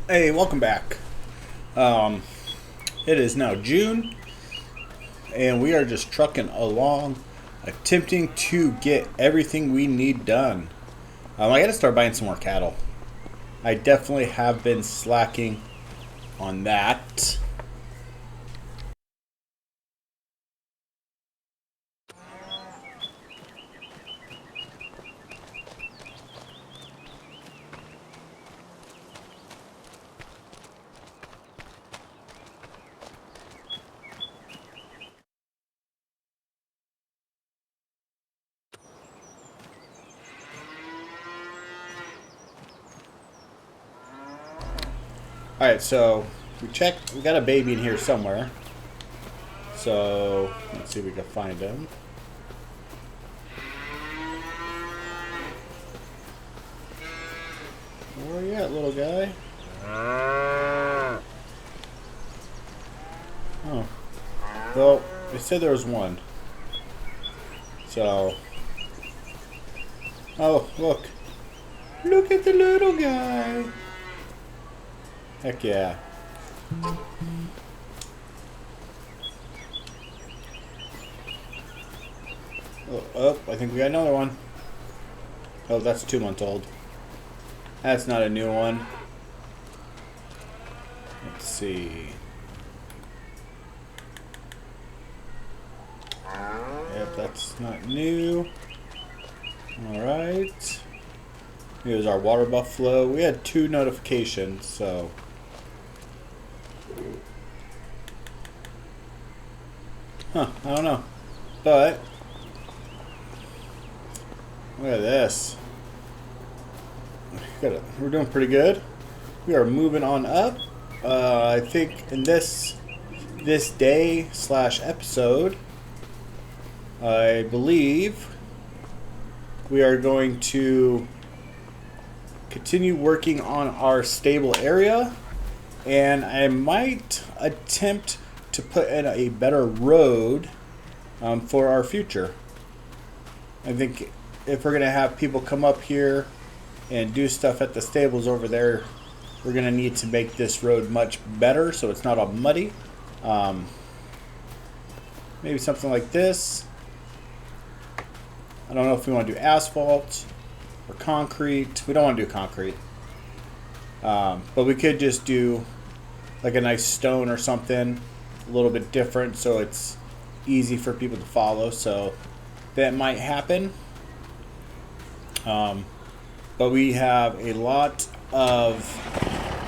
Hey, welcome back. Um, it is now June, and we are just trucking along, attempting to get everything we need done. I got to start buying some more cattle. I definitely have been slacking on that. All right, so we checked. We got a baby in here somewhere. So let's see if we can find him. Where are you at, little guy? Oh, well, they said there was one. So, oh, look. Look at the little guy. Heck yeah. Oh, I think we got another one. Oh, that's 2 months old. That's not a new one. Let's see. Yep, that's not new. Alright. Here's our water buffalo. We had 2 notifications, so. Huh, I don't know. But, look at this. We're doing pretty good. We are moving on up. I think in this day / episode, I believe we are going to continue working on our stable area, and I might attempt to put in a better road for our future. I think if we're going to have people come up here and do stuff at the stables over there, we're going to need to make this road much better so it's not all muddy. Maybe something like this. I don't know if we want to do asphalt or concrete. We don't want to do concrete. But we could just do like a nice stone or something, a little bit different so it's easy for people to follow. So that might happen. But we have a lot of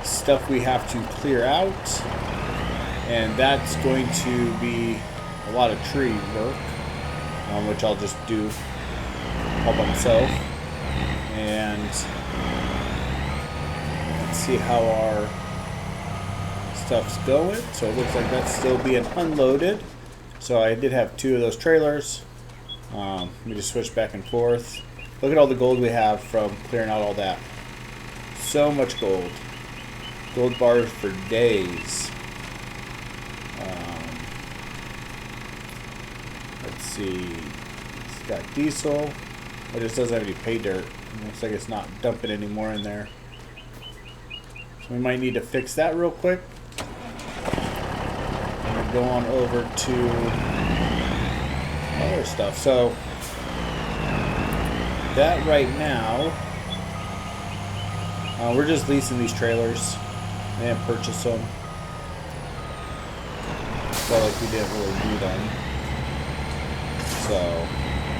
stuff we have to clear out, and that's going to be a lot of tree work, which I'll just do all by myself. And let's see how our stuff's going. So it looks like that's still being unloaded. So I did have 2 of those trailers. Let me just switch back and forth. Look at all the gold we have from clearing out all that. So much gold. Gold bars for days. Let's see. It's got diesel. It just doesn't have any pay dirt. It looks like it's not dumping anymore in there. So we might need to fix that real quick. And go on over to other stuff. So that right now, we're just leasing these trailers and purchase them. Felt like we didn't really need them. So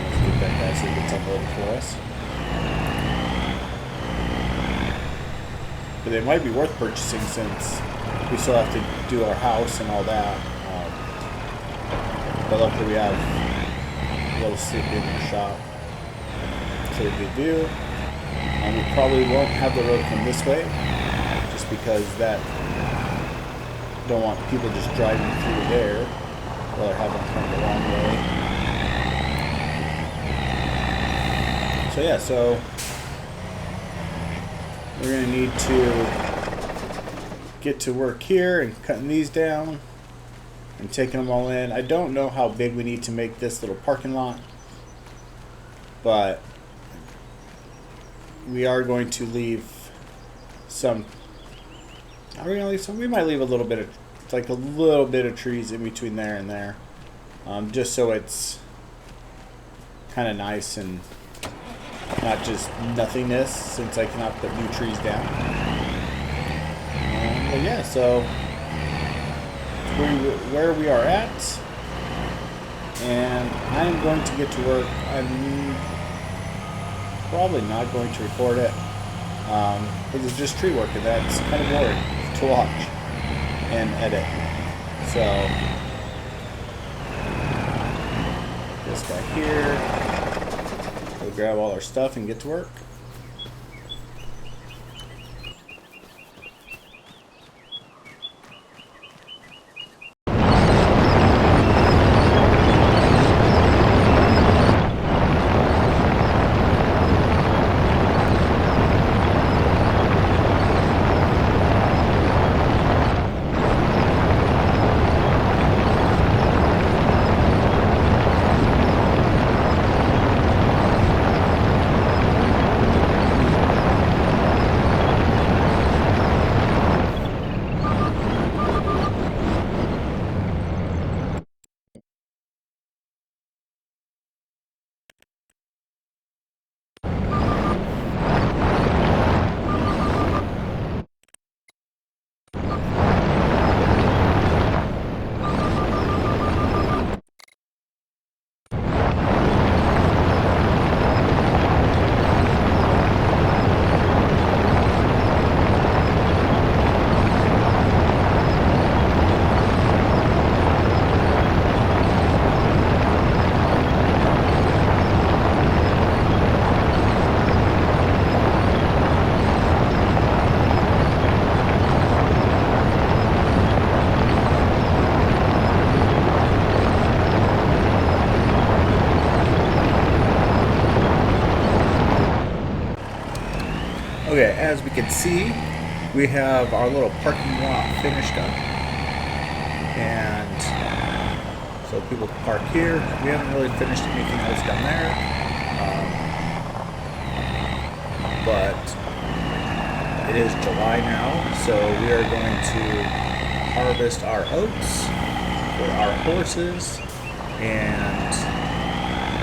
let's get that guy so he gets unloaded for us. But they might be worth purchasing since we still have to do our house and all that. But luckily we have a little sleep in the shop. So we do. We probably won't have the road come this way, just because that don't want people just driving through there, or have them come the wrong way. So yeah, so we're gonna need to get to work here and cutting these down and taking them all in. I don't know how big we need to make this little parking lot, but we are going to leave some Are we gonna leave some? We might leave a little bit of, like a little bit of trees in between there and there, just so it's kind of nice and not just nothingness, since I cannot put new trees down. But yeah, so where we are at, and I'm going to get to work. I'm probably not going to record it because it's just tree work, and that's kind of boring to watch and edit. So this guy here, we'll grab all our stuff and get to work. Okay, as we can see, we have our little parking lot finished up, and so people can park here. We haven't really finished anything else down there, but it is July now, so we are going to harvest our oats for our horses, and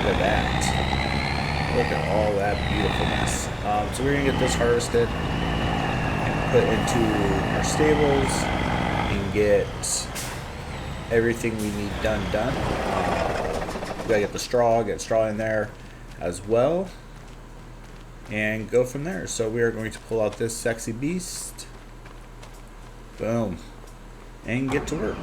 look at that. Look at all that beautifulness. So we're going to get this harvested and put into our stables and get everything we need done. We got to get the straw, get straw in there as well, and go from there. So we are going to pull out this sexy beast. Boom. And get to work.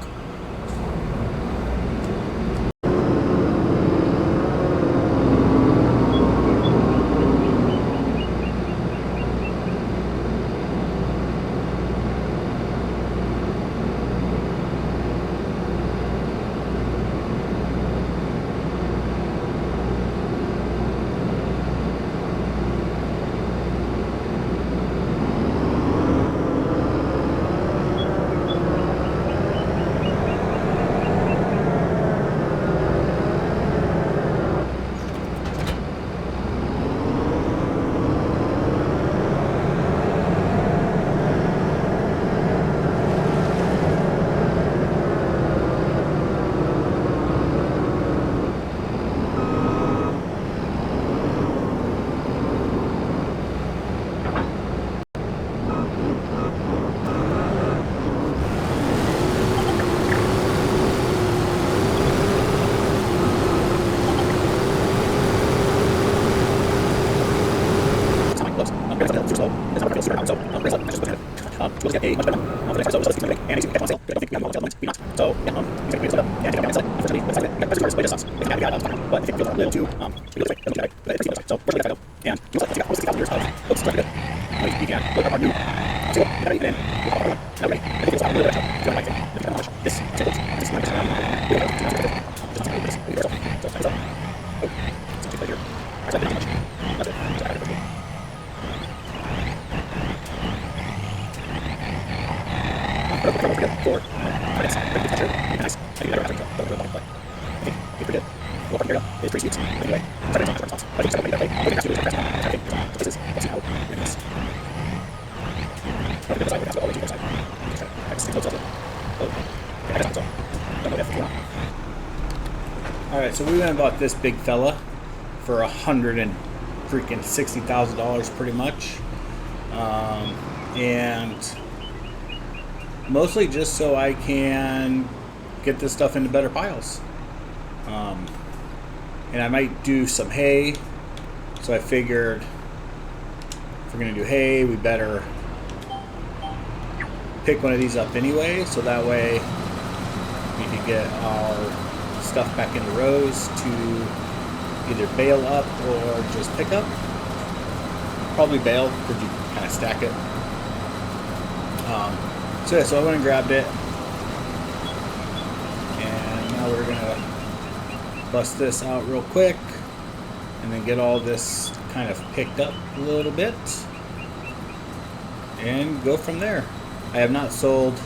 Alright, so we went and bought this big fella for $160,000 pretty much. And mostly just so I can get this stuff into better piles. And I might do some hay. So I figured if we're going to do hay, we better pick one of these up anyway. So that way we can get our stuff back into rows to either bale up or just pick up. Probably bale because you kind of stack it. So yeah, so I went and grabbed it. And now we're going to bust this out real quick and then get all this kind of picked up a little bit and go from there. I have not sold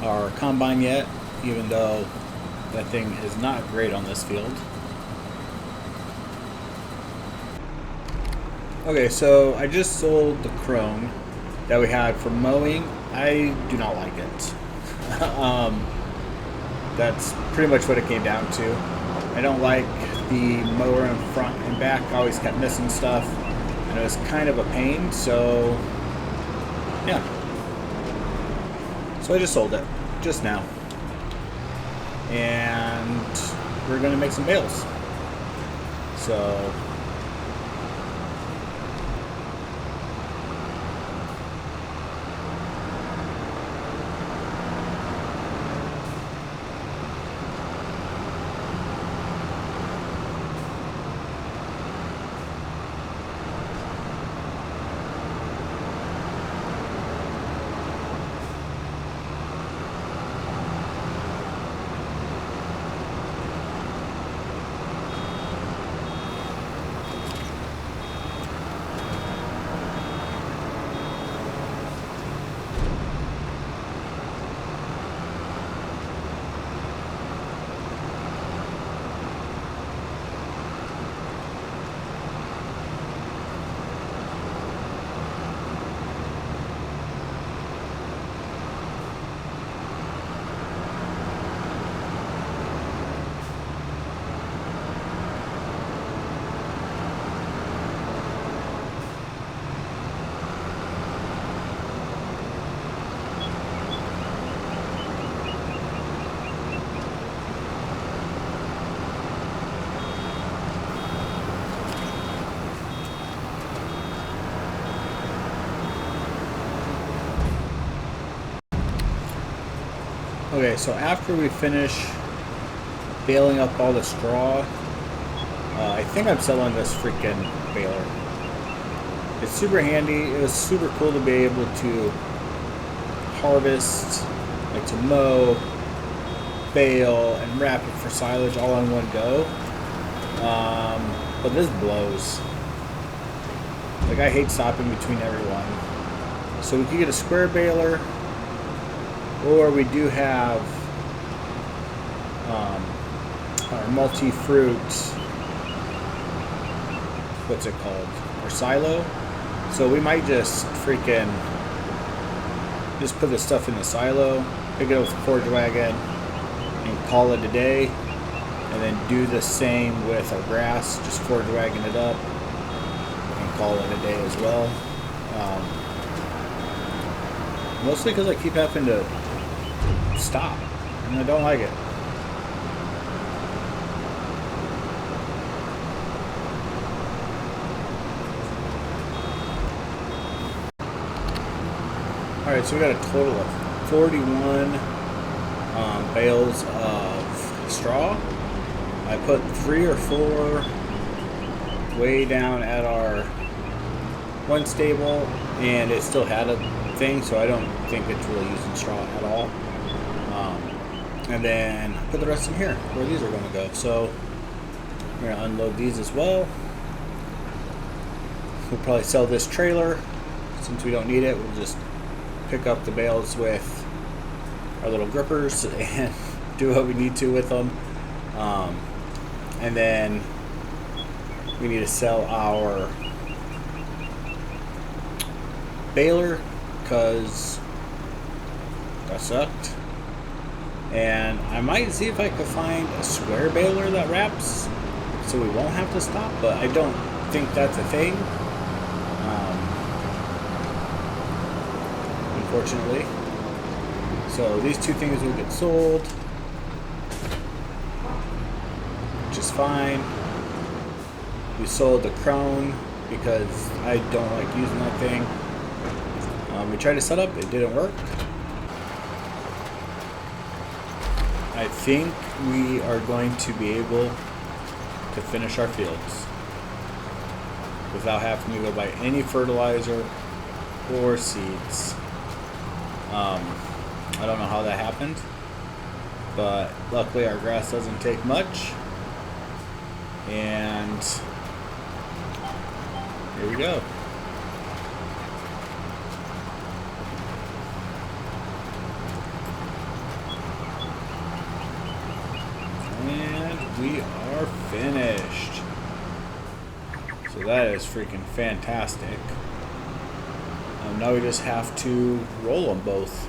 our combine yet, even though that thing is not great on this field. Okay, so I just sold the Krone that we had for mowing. I do not like it. That's pretty much what it came down to. I don't like the mower in front and back. I always kept missing stuff, and it was kind of a pain, so yeah. So I just sold it, just now. And we're going to make some bales. So okay, so after we finish baling up all the straw, I think I'm selling this freaking baler. It's super handy. It was super cool to be able to harvest, like to mow, bale, and wrap it for silage all in one go. But this blows. Like, I hate stopping between everyone. So we could get a square baler, or we do have our multi-fruit, what's it called? Our silo. So we might just freaking just put the stuff in the silo, pick it up with the forage wagon, and call it a day. And then do the same with our grass, just forage wagon it up and call it a day as well. Mostly because I keep having to stop, and I don't like it. Alright, so we got a total of 41 bales of straw. I put 3 or 4 way down at our one stable, and it still had a thing, so I don't think it's really using straw at all. And then put the rest in here where these are going to go. So we're going to unload these as well. We'll probably sell this trailer. Since we don't need it, we'll just pick up the bales with our little grippers and do what we need to with them. And then we need to sell our baler because That sucked. And I might see if I could find a square baler that wraps so we won't have to stop, but I don't think that's a thing. Unfortunately. So these two things will get sold, which is fine. We sold the crone because I don't like using that thing. We tried to set up, it didn't work. I think we are going to be able to finish our fields without having to go buy any fertilizer or seeds. I don't know how that happened, but luckily our grass doesn't take much. And here we go. And we are finished. So that is freaking fantastic. Now we just have to roll them both.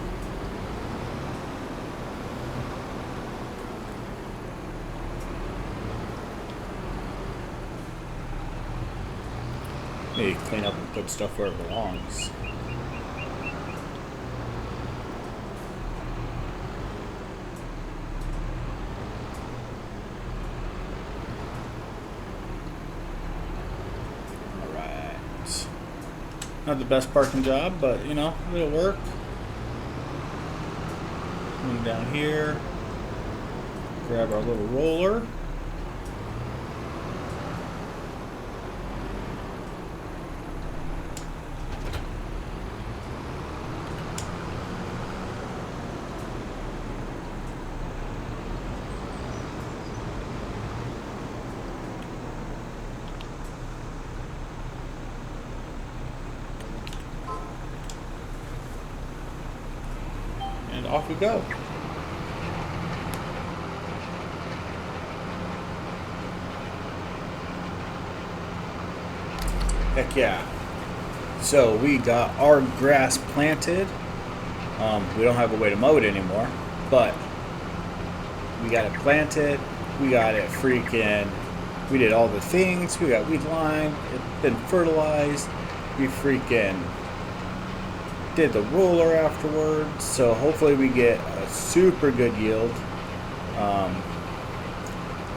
Maybe clean up and put stuff where it belongs. Alright. Not the best parking job, but you know, it'll work. Come down here. Grab our little roller. And off we go. Heck yeah. So we got our grass planted. We don't have a way to mow it anymore, but we got it planted. We got it freaking, we did all the things. We got weed line, it's been fertilized. We freaking did the roller afterwards, so hopefully we get a super good yield.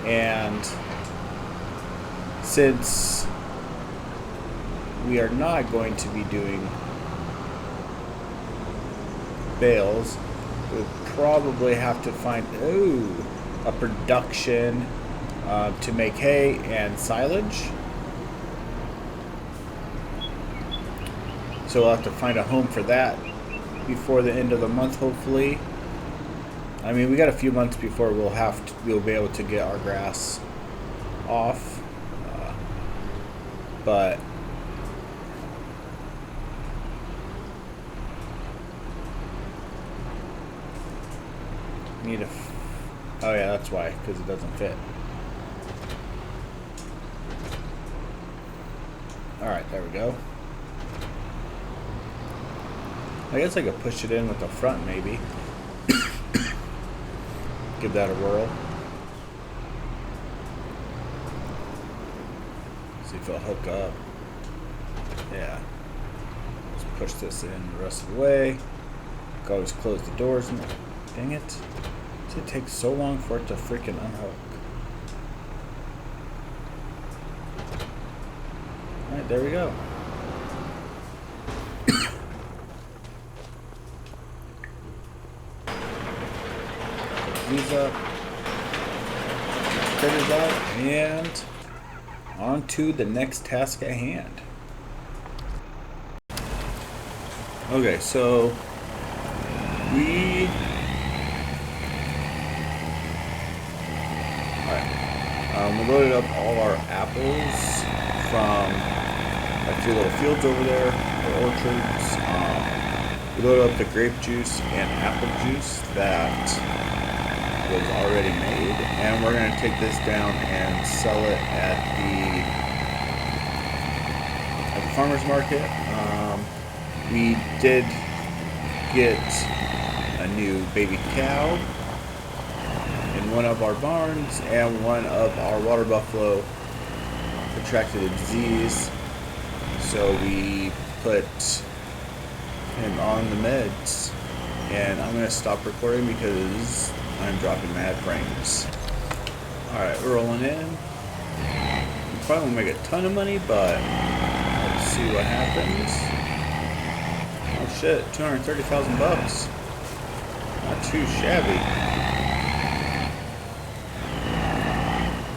And since we are not going to be doing bales, we'll probably have to find a production to make hay and silage. So we'll have to find a home for that before the end of the month, hopefully. I mean, we got a few months before we'll be able to get our grass off, but need a. Oh yeah, that's why, because it doesn't fit. All right, there we go. I guess I could push it in with the front, maybe. Give that a whirl. See if it'll hook up. Yeah. Let's push this in the rest of the way. Always close the doors. Dang it. Does it take so long for it to freaking unhook? Alright, there we go. These up, critters out, and on to the next task at hand. Okay, so we we loaded up all our apples from a few little fields over there, or orchards. We loaded up the grape juice and apple juice that was already made, and we're going to take this down and sell it at the farmer's market. We did get a new baby cow in one of our barns, and one of our water buffalo contracted a disease, so we put him on the meds. And I'm going to stop recording because I'm dropping mad frames. Alright, we're rolling in. We probably won't make a ton of money, but let's see what happens. Oh shit, 230,000 bucks. Not too shabby.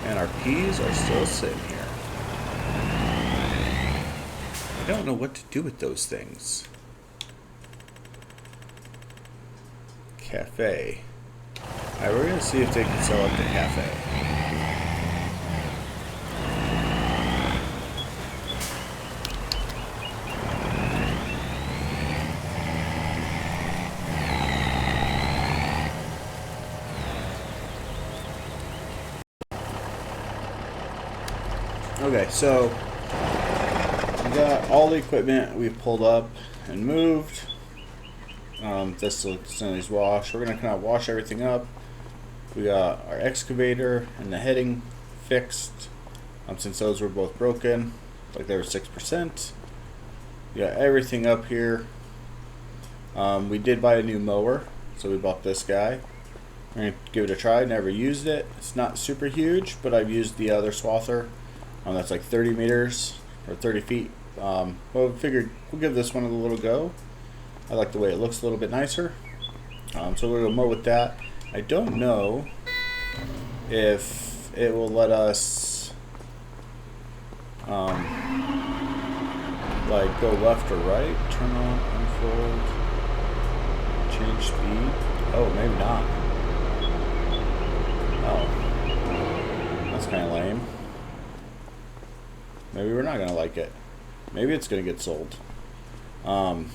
And our peas are still sitting here. I don't know what to do with those things. Cafe. Alright, we're gonna see if they can sell up the cafe. Okay, so we got all the equipment we pulled up and moved. This is wash. We're gonna kind of wash everything up. We got our excavator and the heading fixed. Since those were both broken, like they were 6%. We got everything up here. We did buy a new mower, so we bought this guy. We're gonna give it a try. Never used it. It's not super huge, but I've used the other swather. That's like 30 meters or 30 feet. Well, we figured we'll give this one a little go. I like the way it looks a little bit nicer. So we're going to mow with that. I don't know if it will let us like go left or right. Turn on, unfold, change speed. Oh, maybe not. Oh, that's kind of lame. Maybe we're not going to like it. Maybe it's going to get sold. But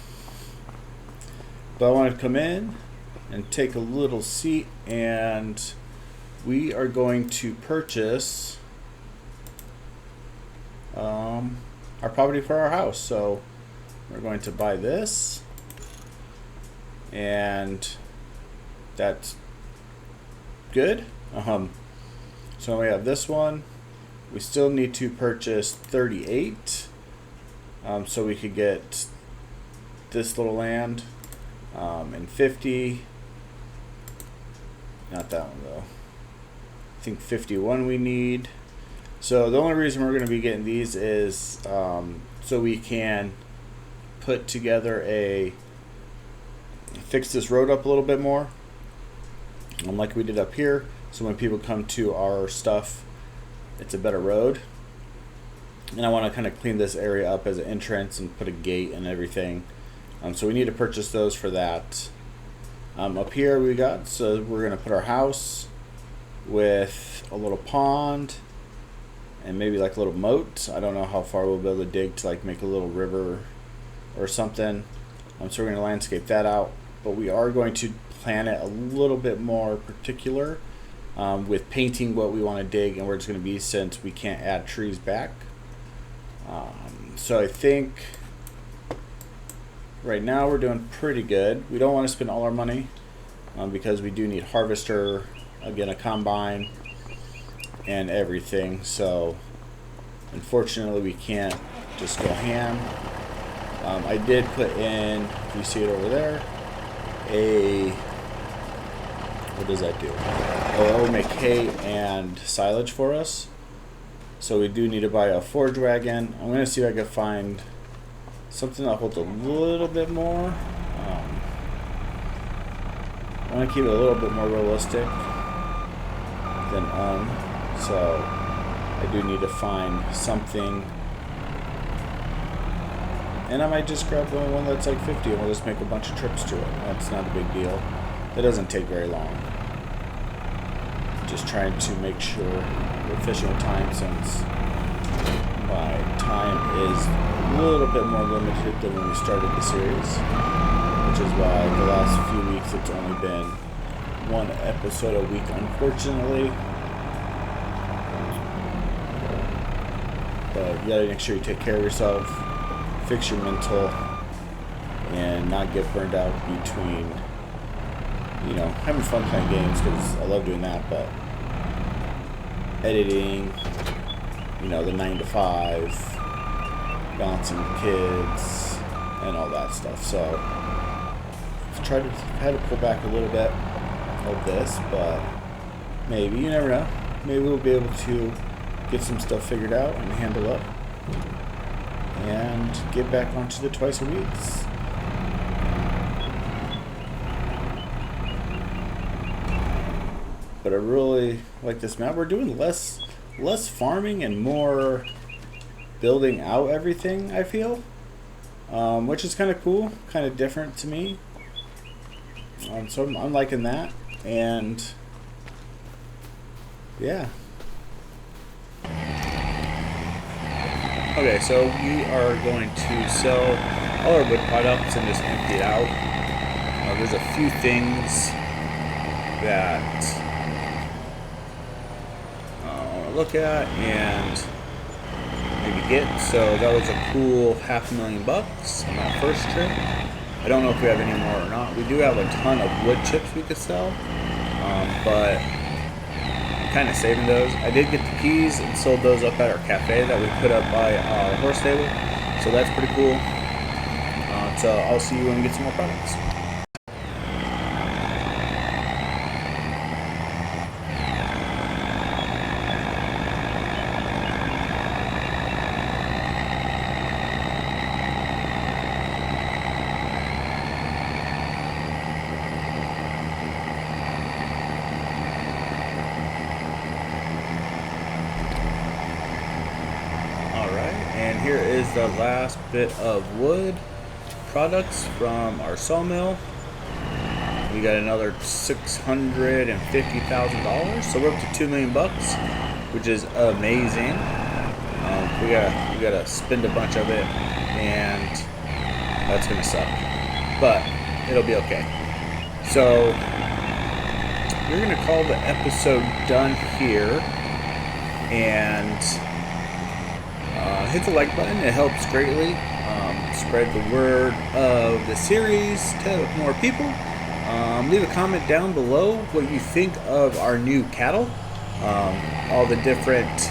I want to come in and take a little seat, and we are going to purchase our property for our house. So we're going to buy this, and that's good. So we have this one. We still need to purchase 38, so we could get this little land, and 50, not that one though, I think 51 we need. So the only reason we're going to be getting these is so we can put together fix this road up a little bit more, like we did up here, so when people come to our stuff, it's a better road. And I want to kind of clean this area up as an entrance and put a gate and everything. So we need to purchase those for that. Up here so we're going to put our house with a little pond and maybe like a little moat. I don't know how far we'll be able to dig to like make a little river or something. So we're going to landscape that out. But we are going to plan it a little bit more particular. With painting what we want to dig and where it's going to be, since we can't add trees back. So I think right now we're doing pretty good. We don't want to spend all our money because we do need harvester, again a combine, and everything. So unfortunately we can't just go ham. I did put in, if you see it over there, what does that do? Oh, it will make hay and silage for us. So we do need to buy a forage wagon. I'm going to see if I can find something that holds a little bit more. I want to keep it a little bit more realistic than so I do need to find something. And I might just grab one that's like 50 and we'll just make a bunch of trips to it. That's not a big deal. That doesn't take very long. Just trying to make sure we're efficient with time, since my time is a little bit more limited than when we started the series, which is why the last few weeks it's only been one episode a week, unfortunately. But you gotta make sure you take care of yourself, fix your mental, and not get burned out between you know, having fun playing games because I love doing that, but editing, you know, the 9 to 5, balancing kids, and all that stuff. So I've had to pull back a little bit of this, but maybe, you never know. Maybe we'll be able to get some stuff figured out and handle up and get back onto the twice a weeks. But I really like this map. We're doing less farming and more building out everything, I feel, which is kind of cool, kind of different to me. So I'm liking that, and yeah. Okay, so we are going to sell all our wood products and just empty it out. There's a few things that I want to look at and maybe get. So that was a cool $500,000 on that first trip. I don't know if we have any more or not. We do have a ton of wood chips we could sell, but I'm kind of saving those. I did get the keys and sold those up at our cafe that we put up by our horse stable, so that's pretty cool. So I'll see you when we get some more products. And here is the last bit of wood products from our sawmill. We got another $650,000, so we're up to $2 million, which is amazing. We gotta spend a bunch of it, and that's gonna suck, but it'll be okay. So we're gonna call the episode done here, and hit the like button. It helps greatly. Spread the word of the series to more people. Leave a comment down below what you think of our new cattle. All the different,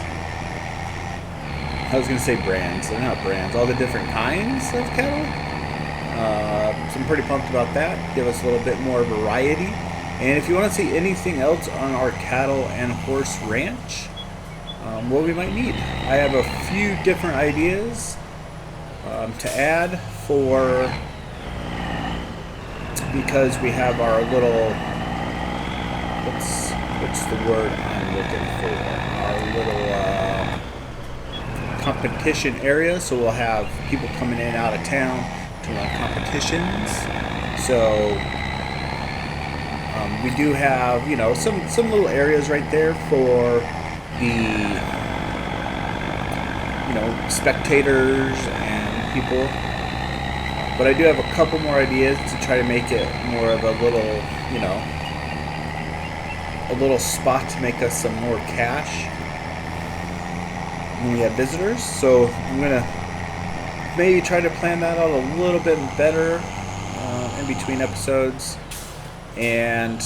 I was going to say brands, they're not brands, all the different kinds of cattle. So I'm pretty pumped about that. Give us a little bit more variety. And if you want to see anything else on our cattle and horse ranch, what we might need. I have a few different ideas to add for, because we have our little, what's the word I'm looking for? Our little competition area. So we'll have people coming in and out of town to run competitions. So we do have, you know, some little areas right there for the, you know, spectators and people, but I do have a couple more ideas to try to make it more of a little, you know, a little spot to make us some more cash when we have visitors. So I'm gonna maybe try to plan that out a little bit better in between episodes, and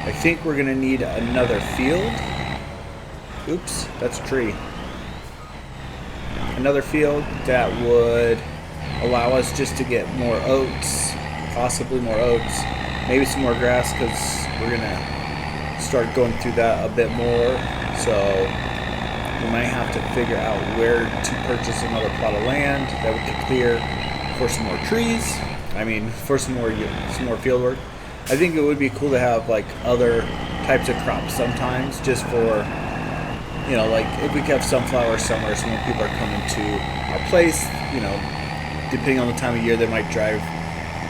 I think we're gonna need another field. Oops, that's a tree. Another field that would allow us just to get more oats, possibly more oats, maybe some more grass, because we're gonna start going through that a bit more. So we might have to figure out where to purchase another plot of land that we could clear for some more trees. I mean, for some more field work. I think it would be cool to have like other types of crops sometimes, just for, you know, like if we could have sunflowers somewhere, so when people are coming to our place, you know, depending on the time of year, they might drive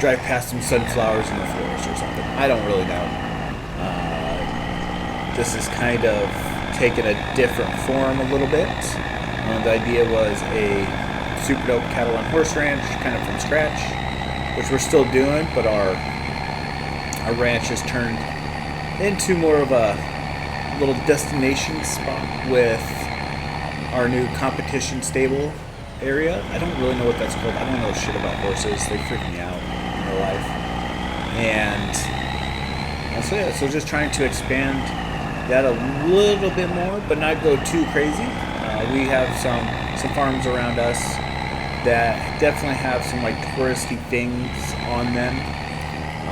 past some sunflowers in the forest or something. I don't really know. This is kind of taken a different form a little bit. The idea was a super dope cattle and horse ranch, kind of from scratch, which we're still doing, but our ranch has turned into more of a little destination spot with our new competition stable area. I don't really know what that's called. I don't know shit about horses. They freak me out in real life. And So yeah, so just trying to expand that a little bit more, but not go too crazy. We have some farms around us that definitely have some like touristy things on them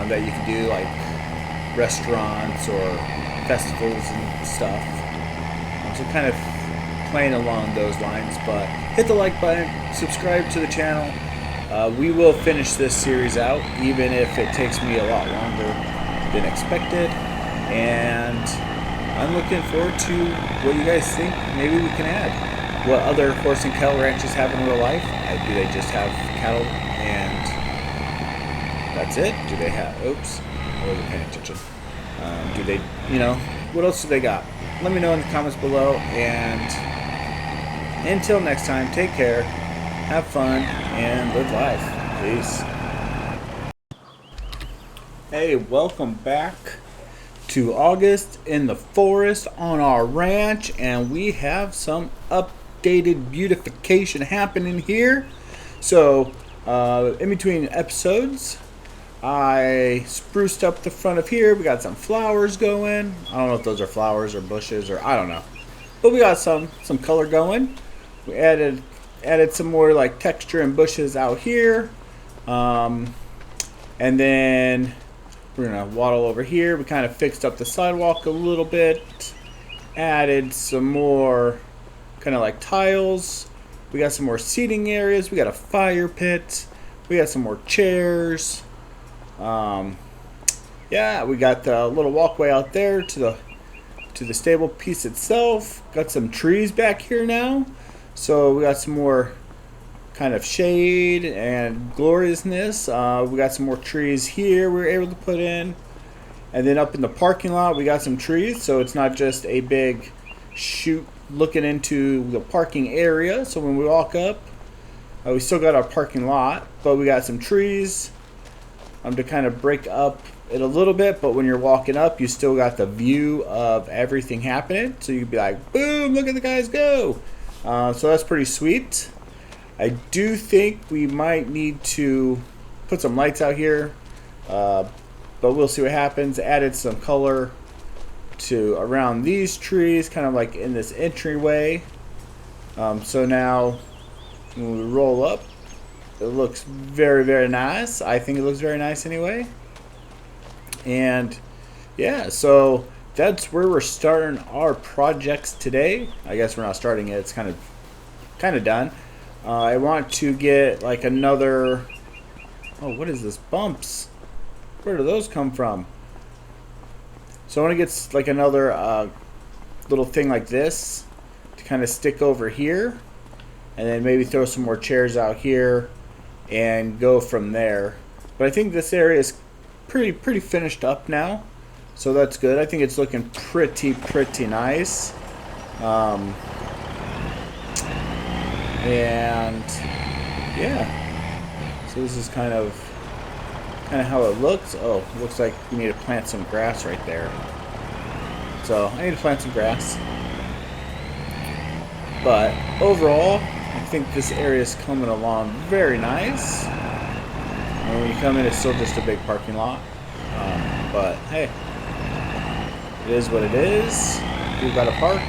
that you can do, like restaurants or festivals and stuff. So kind of playing along those lines, but hit the like button, subscribe to the channel. We will finish this series out, even if it takes me a lot longer than expected, and I'm looking forward to what you guys think maybe we can add. What other horse and cattle ranches have in real life? Do they just have cattle and that's it? Do they have, oops, I wasn't paying attention. Do they, what else do they got? Let me know in the comments below, and until next time, take care, have fun, and live life. Peace. Hey, welcome back to August in the forest on our ranch, and we have some updated beautification happening here. So, in between episodes, I spruced up the front of here. We got some flowers going. I don't know if those are flowers or bushes or I don't know, but we got some color going. We added some more like texture and bushes out here, and then we're gonna waddle over here. We kind of fixed up the sidewalk a little bit, added some more kind of like tiles. We got some more seating areas. We got a fire pit. We got some more chairs. Yeah, we got the little walkway out there to the stable piece itself. Got some trees back here now, so we got some more kind of shade and gloriousness. We got some more trees here we were able to put in, and then up in the parking lot we got some trees, so it's not just a big chute looking into the parking area. So when we walk up, we still got our parking lot, but we got some trees to kind of break up it a little bit, but when you're walking up, you still got the view of everything happening. So you'd be like, boom, look at the guys go. So that's pretty sweet. I do think we might need to put some lights out here, but we'll see what happens. Added some color to around these trees, kind of like in this entryway. So now when we roll up, it looks very, very nice. I think it looks very nice anyway. And yeah, so that's where we're starting our projects today. I guess we're not starting it. It's kind of done. I want to get like another, oh, what is this? Bumps. Where do those come from? So I want to get like another little thing like this to kind of stick over here, and then maybe throw some more chairs out here and go from there. But I think this area is pretty finished up now, so that's good. I think it's looking pretty nice. And yeah, so this is kind of how it looks. Oh, it looks like we need to plant some grass right there. So I need to plant some grass. But overall, I think this area is coming along very nice. And when you come in, it's still just a big parking lot. But hey, it is what it is. We've got a park.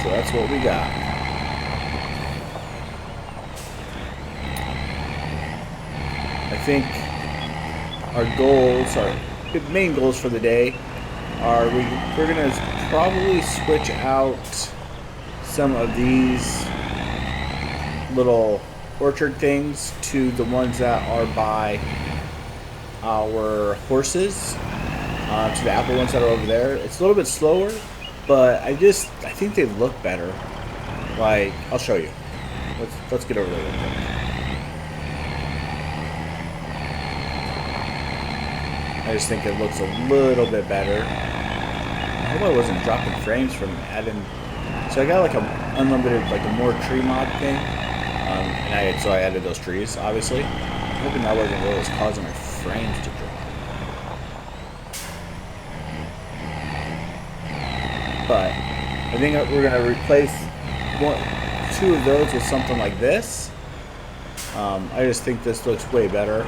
So that's what we got. I think our goals, our main goals for the day are we're going to probably switch out some of these little orchard things to the ones that are by our horses, to the apple ones that are over there. It's a little bit slower, but I think they look better. Like, I'll show you. Let's get over there real quick. I just think it looks a little bit better. I hope I wasn't dropping frames from adding. So I got like a unlimited, like a more tree mod thing, and I added those trees, obviously. I'm hoping that wasn't what was causing my frames to drop. But I think we're gonna replace two of those with something like this. I just think this looks way better.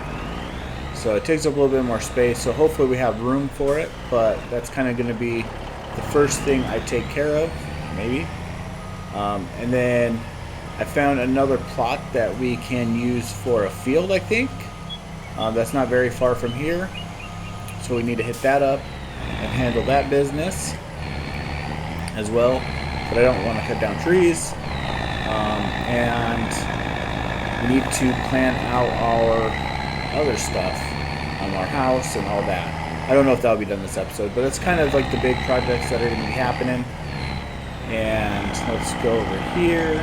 So it takes up a little bit more space, so hopefully we have room for it, but that's kind of going to be the first thing I take care of, maybe. And then I found another plot that we can use for a field, I think. That's not very far from here, so we need to hit that up and handle that business as well. But I don't want to cut down trees, and we need to plan out our other stuff on our house and all that. I don't know if that'll be done this episode, but it's kind of like the big projects that are going to be happening. And let's go over here.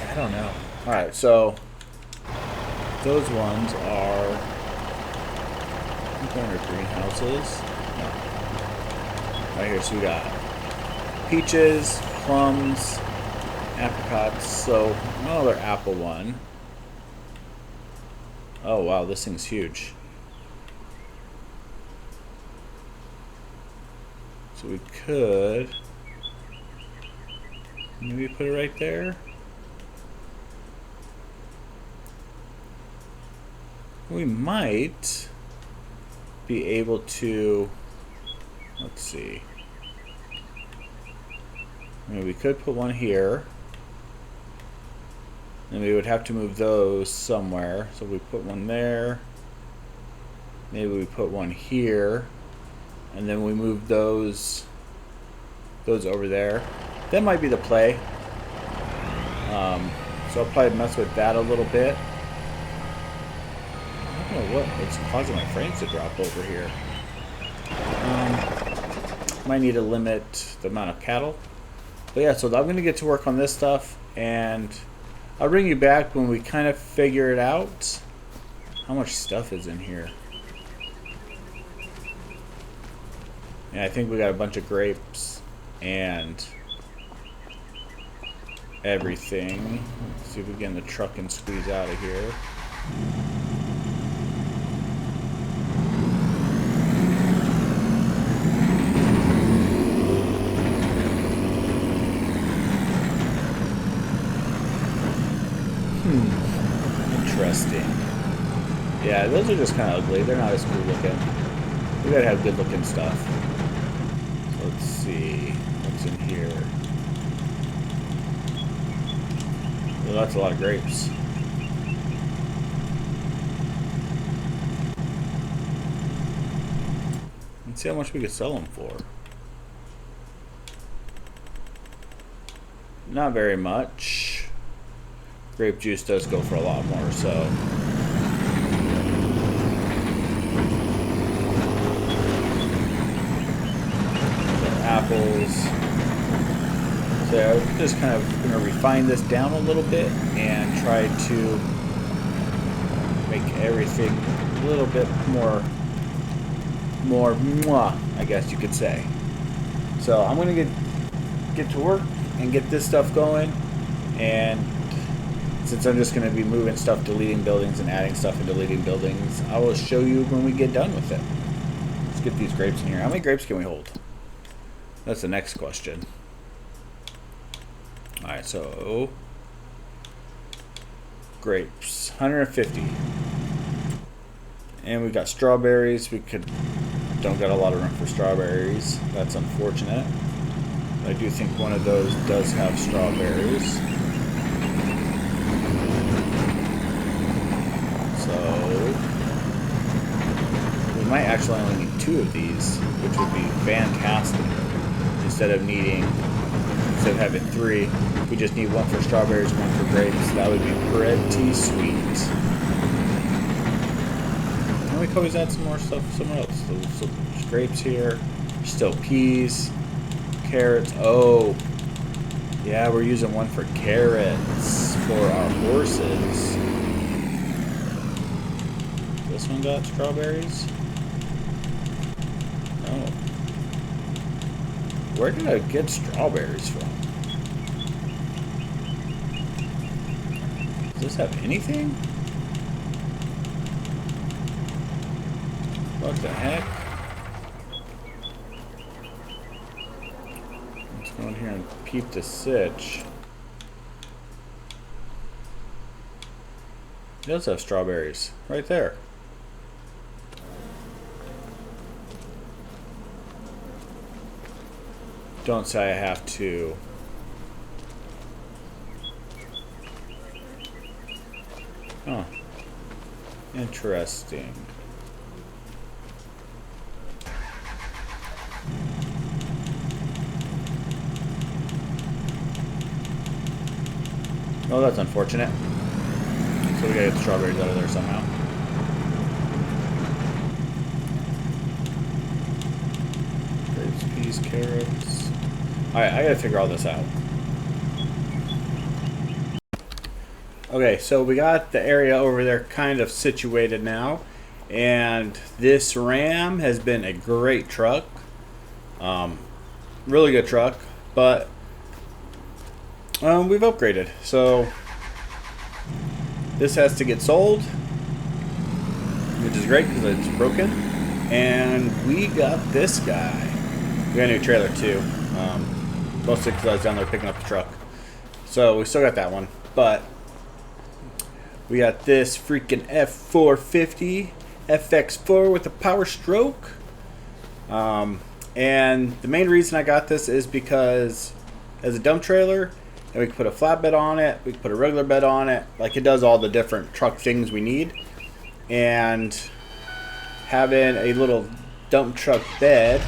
I don't know. Alright, so those ones are greenhouses. No. Right here, so we got peaches, plums, apricots. So another apple one. Oh wow, this thing's huge. So we could maybe put it right there. We might be able to, let's see. I mean, we could put one here. And we would have to move those somewhere. So we put one there. Maybe we put one here. And then we move those over there. That might be the play. So I'll probably mess with that a little bit. I don't know what's causing my frames to drop over here. Might need to limit the amount of cattle. But yeah, so I'm going to get to work on this stuff, and I'll bring you back when we kind of figure it out. How much stuff is in here? Yeah, I think we got a bunch of grapes and everything. Let's see if we get in the truck and squeeze out of here. Interesting. Yeah, those are just kind of ugly. They're not as cool looking. We gotta have good looking stuff. So let's see what's in here. Well, that's a lot of grapes. Let's see how much we could sell them for. Not very much. Grape juice does go for a lot more, so. Apples. So I'm just kind of going to refine this down a little bit and try to make everything a little bit more mwah, I guess you could say. So I'm going to get to work and get this stuff going, and since I'm just going to be moving stuff, deleting buildings, and adding stuff and deleting buildings, I will show you when we get done with it. Let's get these grapes in here. How many grapes can we hold? That's the next question. Alright, so grapes, 150. And we got strawberries. Don't got a lot of room for strawberries. That's unfortunate. I do think one of those does have strawberries. We might actually only need 2 of these, which would be fantastic. Instead of having 3, we just need 1 for strawberries, 1 for grapes. That would be pretty sweet. And we could always add some more stuff somewhere else. So there's grapes here, still peas, carrots. Oh, yeah, we're using 1 for carrots for our horses. This one got strawberries? Oh. Where did I get strawberries from? Does this have anything? What the heck? Let's go in here and peep the sitch. It does have strawberries right there. Don't say I have to. Huh. Interesting. Oh, that's unfortunate. So we gotta get the strawberries out of there somehow. Grapes, peas, carrots. Alright, I gotta figure all this out. Okay, so we got the area over there kind of situated now. And this Ram has been a great truck. Really good truck. But we've upgraded. So this has to get sold, which is great because it's broken. And we got this guy. We got a new trailer too. Mostly because I was down there picking up the truck. So we still got that one. But we got this freaking F450 FX4 with a power stroke. And the main reason I got this is because as a dump trailer, and we can put a flatbed on it, we can put a regular bed on it. Like, it does all the different truck things we need. And having a little dump truck bed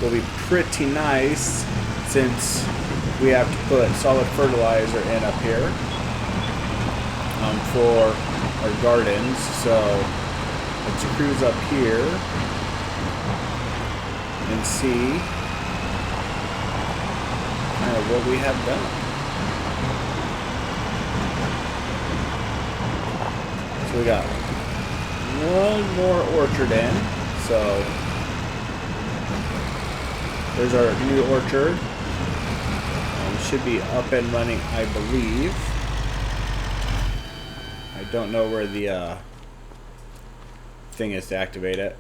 will be pretty nice since we have to put solid fertilizer in up here for our gardens. So let's cruise up here and see kind of what we have done. So we got one more orchard in. So there's our new orchard. Should be up and running, I believe. I don't know where the thing is to activate it.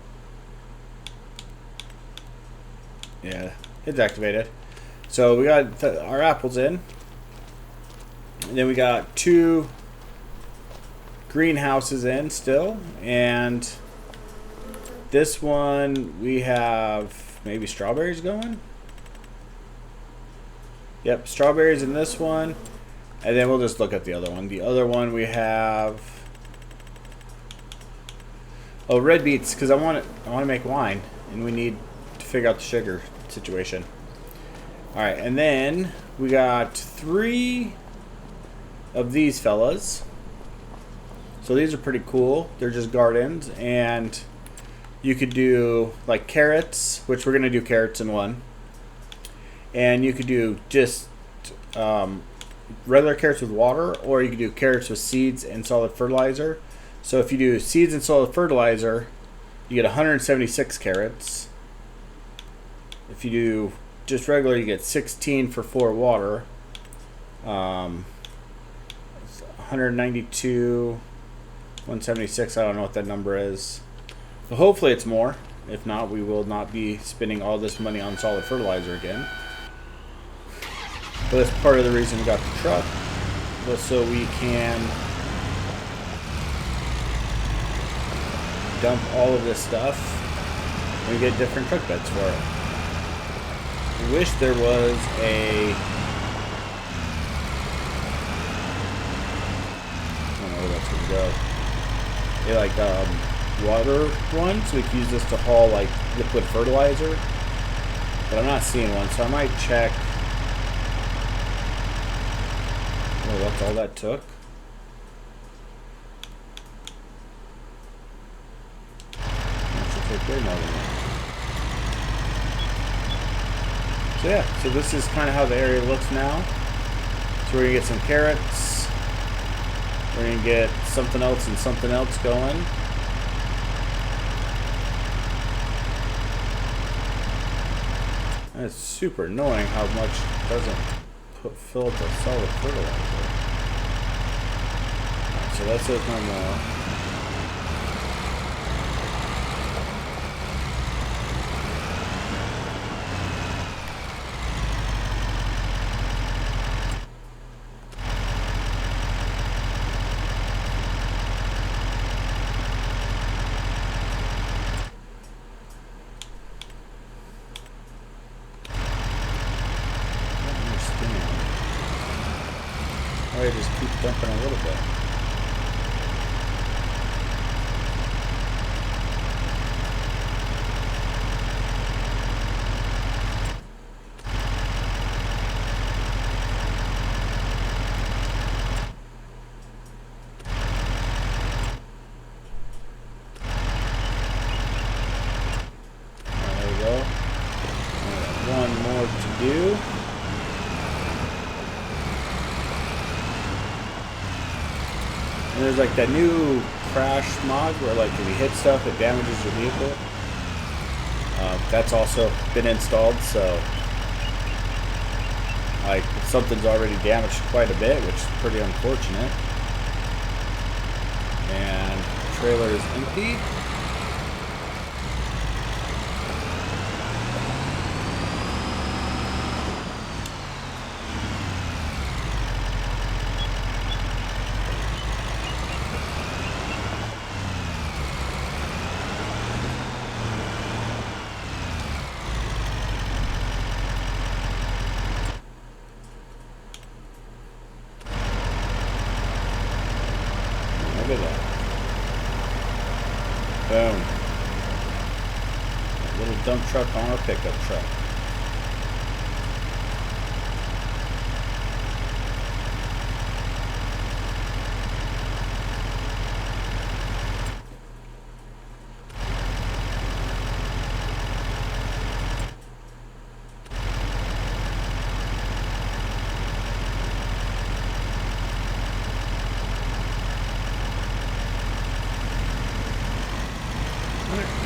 Yeah, it's activated. So we got our apples in. And then we got 2 greenhouses in still. And this one we have maybe strawberries going. Yep, strawberries in this one. And then we'll just look at the other one. The other one we have... oh, red beets, because I want to make wine. And we need to figure out the sugar situation. Alright, and then we got 3 of these fellas. So these are pretty cool. They're just gardens. And you could do like carrots, which we're going to do carrots in one. And you could do just regular carrots with water, or you could do carrots with seeds and solid fertilizer. So if you do seeds and solid fertilizer, you get 176 carrots. If you do just regular, you get 16 for 4 water. 192, 176, I don't know what that number is. So hopefully it's more. If not, we will not be spending all this money on solid fertilizer again. But that's part of the reason we got the truck, was so we can dump all of this stuff and we get different truck beds for it. I wish there was a... I don't know where that's going to go. A water one, so we can use this to haul like liquid fertilizer. But I'm not seeing one, so I might check. Oh, that's all that took. That should take way more than that. So yeah, so this is kind of how the area looks now. So we're gonna get some carrots. We're gonna get something else and something else going. And it's super annoying how much it doesn't fill up the solid fertilizer. Right, so that says no more. dumping a little bit. There we go. One more to do. And there's like that new crash mod where like if you hit stuff it damages your vehicle. That's also been installed, so like something's already damaged quite a bit, which is pretty unfortunate. And the trailer is empty. Look at that. Boom. A little dump truck on our pickup truck.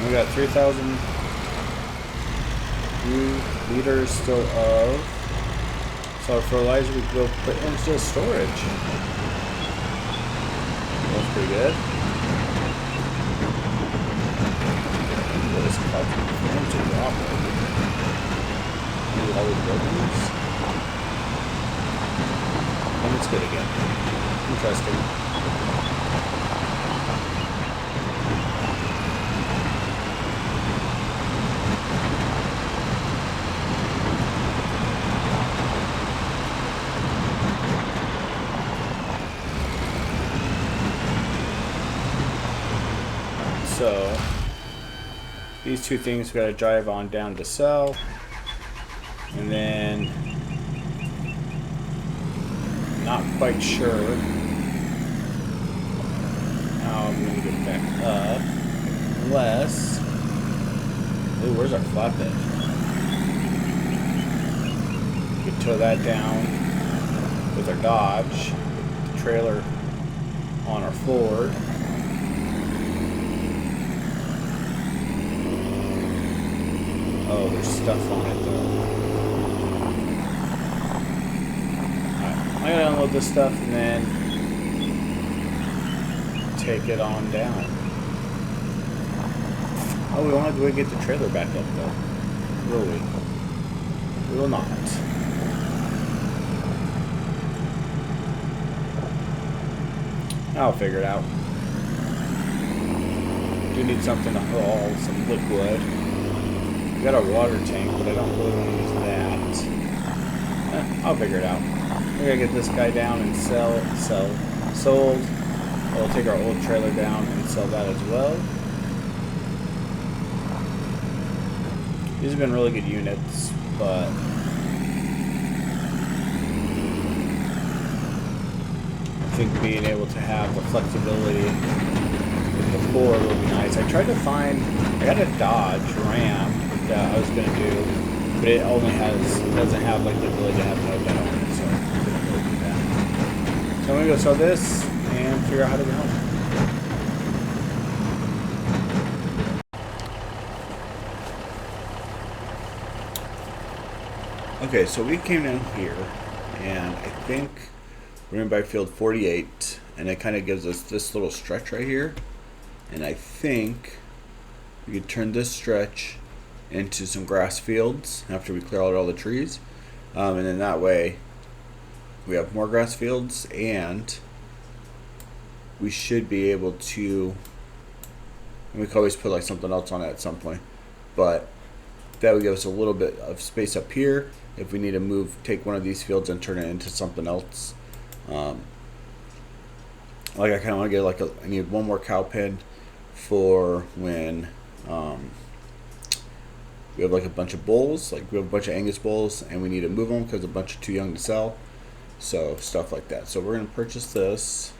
We got 3,000 liters still of solid fertilizer we can go put into storage. That's pretty good. What is called into operate? Do all the buildings. And it's good again. Interesting. So these two things we gotta drive on down to sell, and then not quite sure how I'm gonna get back up unless, ooh, where's our flatbed? We can tow that down with our Dodge, the trailer on our Ford. Oh, there's stuff on it though. Alright, I gotta unload this stuff and then take it on down. Oh, we wanted to get the trailer back up though. Will we? We will not. I'll figure it out. Do need something to haul some liquid. We got our water tank, but I don't really want to use that. I'll figure it out. We're gonna get this guy down and sold. We'll take our old trailer down and sell that as well. These have been really good units, but I think being able to have the flexibility with the Ford will be nice. I tried to find, I got a Dodge Ram that I was gonna do, but it only doesn't have like the ability to have no bed on it, so I'm gonna go do that. So I'm gonna go sell this and figure out how to get home. Okay, so we came down here, and I think we're in by field 48, and it kind of gives us this little stretch right here, and I think we could turn this stretch into some grass fields after we clear out all the trees, and then that way we have more grass fields, and we should be able to, and we could always put like something else on it at some point, but that would give us a little bit of space up here if we need to take one of these fields and turn it into something else. like I kind of want to get like I need one more cow pen for when we have like a bunch of bulls, like we have a bunch of Angus bulls, and we need to move them because a bunch are too young to sell. So stuff like that. So we're gonna purchase this.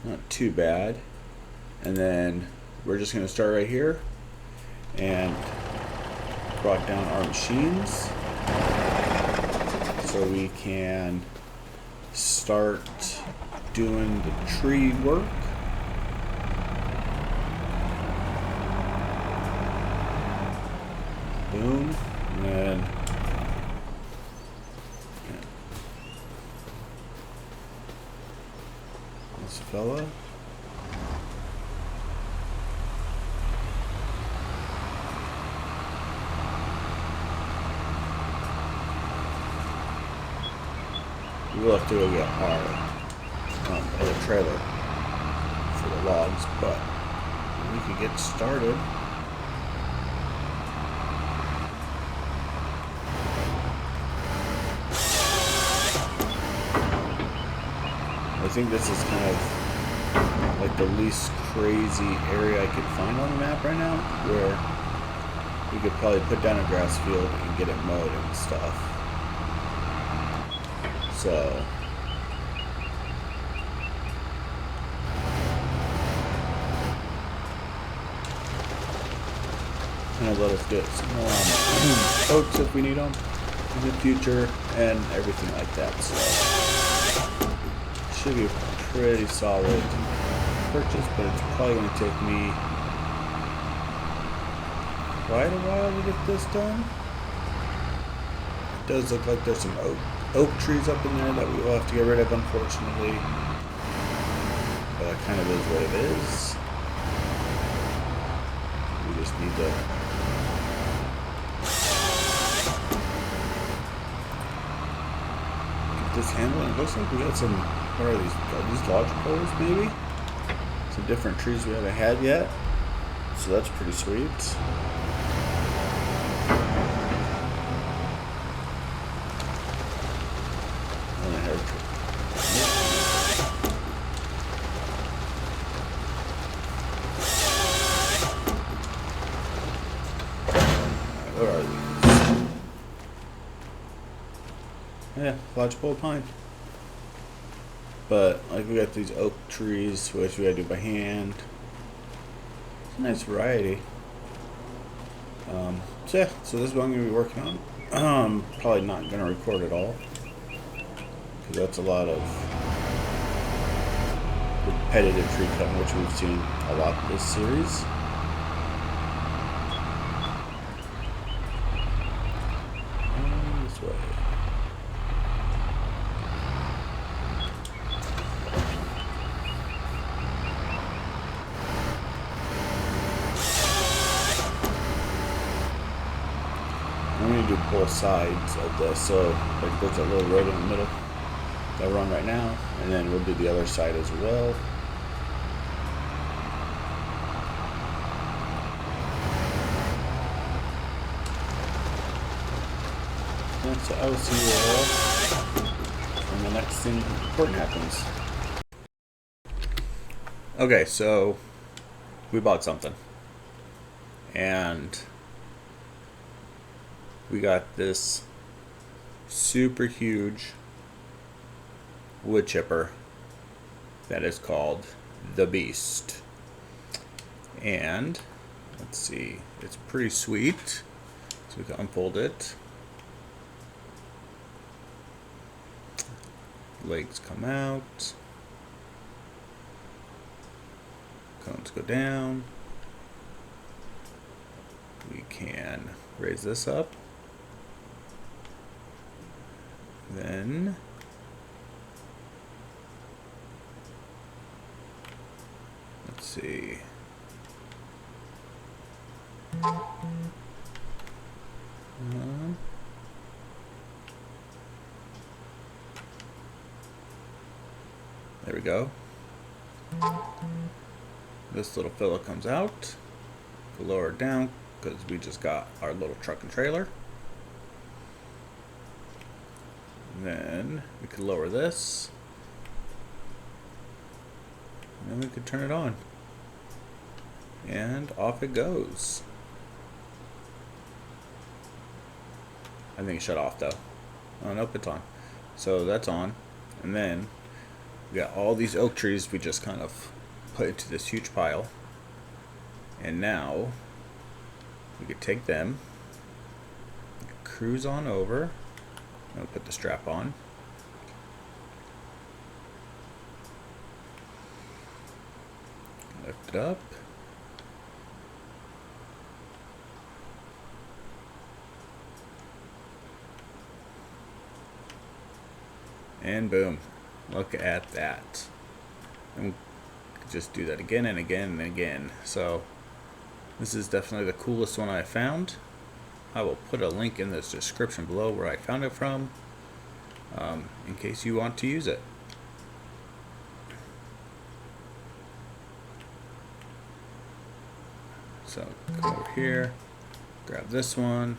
Not too bad. And then we're just gonna start right here and brought down our machines so we can start doing the tree work. Boom. And then this fella. We'll have to go get our other trailer for the logs, but we could get started. I think this is kind of like the least crazy area I could find on the map right now, where we could probably put down a grass field and get it mowed and stuff. So kind of let us get some more oats if we need them in the future and everything like that. So should be pretty solid purchase, but it's probably going to take me quite a while to get this done. It does look like there's some oak trees up in there that we will have to get rid of, unfortunately. But that kind of is what it is. We just need to get this handled. It looks like we got some, what are these? Are these lodgepoles, maybe? Some different trees we haven't had yet. So that's pretty sweet. Where are these? Yeah, lodgepole pine. But like we got these oak trees, which we gotta do by hand. It's a nice variety. So yeah, so this is what I'm gonna be working on. Probably not gonna record it all, because that's a lot of repetitive tree cutting, which we've seen a lot this series. This way. I'm going to do both sides of this, so like there's a little road in the middle that I run right now, and then we'll do the other side as well. So I will see you all when the next thing important happens. Okay, so we bought something, and we got this super huge wood chipper that is called the Beast. And let's see, it's pretty sweet. So we can unfold it. Legs come out. Cones go down. We can raise this up. Then let's see. There we go. This little fella comes out. We'll lower it down because we just got our little truck and trailer. Then we can lower this. And then we could turn it on. And off it goes. I think it shut off though. Oh, nope, it's on. So that's on. And then we got all these oak trees we just kind of put into this huge pile. And now we could take them, cruise on over. I'll put the strap on. Lift it up. And boom. Look at that. And just do that again and again and again. So this is definitely the coolest one I found. I will put a link in the description below where I found it from, in case you want to use it. So go over here, grab this one.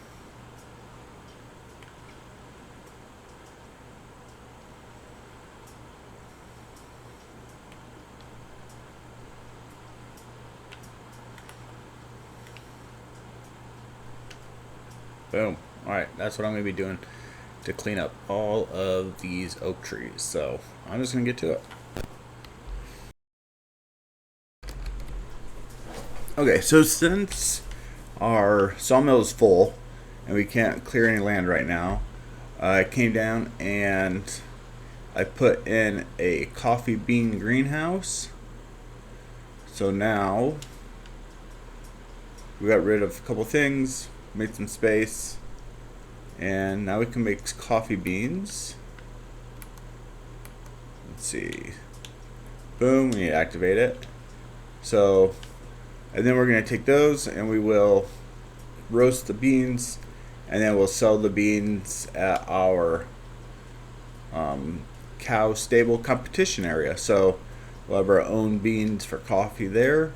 Boom. Alright, that's what I'm going to be doing to clean up all of these oak trees. So I'm just going to get to it. Okay, so since our sawmill is full and we can't clear any land right now, I came down and I put in a coffee bean greenhouse. So now we got rid of a couple things, made some space, and now we can make coffee beans. Let's see. Boom, we activate it. So, and then we're going to take those and we will roast the beans, and then we'll sell the beans at our cow stable competition area. So we'll have our own beans for coffee there,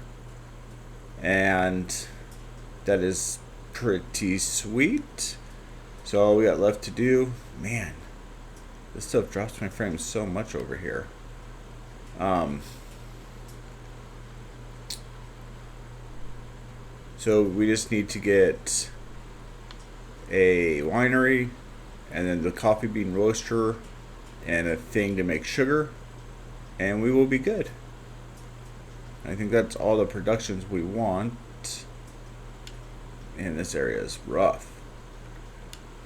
and that is pretty sweet. So all we got left to do, man, this stuff drops my frame so much over here. So we just need to get a winery, and then the coffee bean roaster, and a thing to make sugar, and we will be good. I think that's all the productions we want. And this area is rough.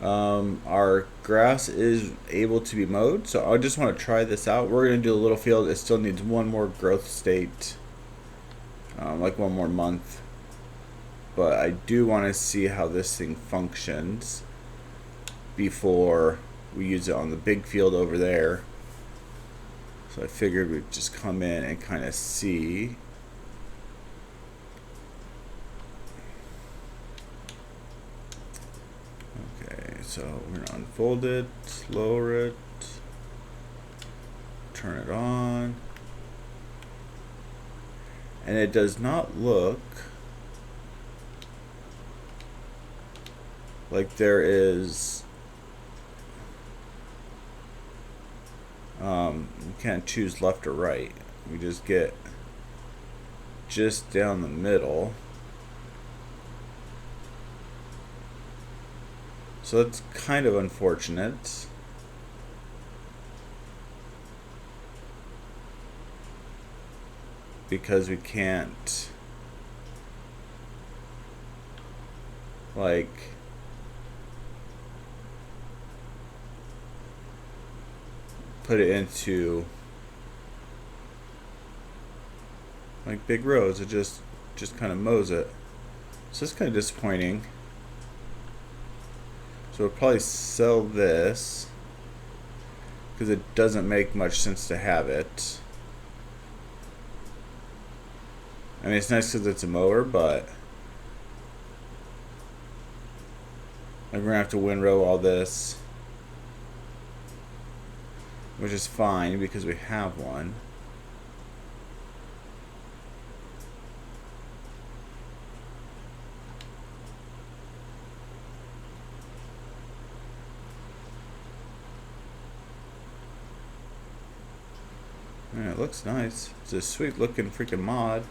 Our grass is able to be mowed, so I just want to try this out. We're going to do a little field. It still needs one more growth state, like one more month. But I do want to see how this thing functions before we use it on the big field over there. So I figured we'd just come in and kind of see. Okay, so we're gonna unfold it, lower it, turn it on, and it does not look like there is you can't choose left or right. We just get just down the middle. So that's kind of unfortunate. Because we can't, like, put it into like big rows. It just kind of mows it. So it's kind of disappointing. So we'll probably sell this because it doesn't make much sense to have it. I mean, it's nice because it's a mower, but like, we're gonna have to windrow all this, which is fine because we have one. And it looks nice. It's a sweet looking freaking mod.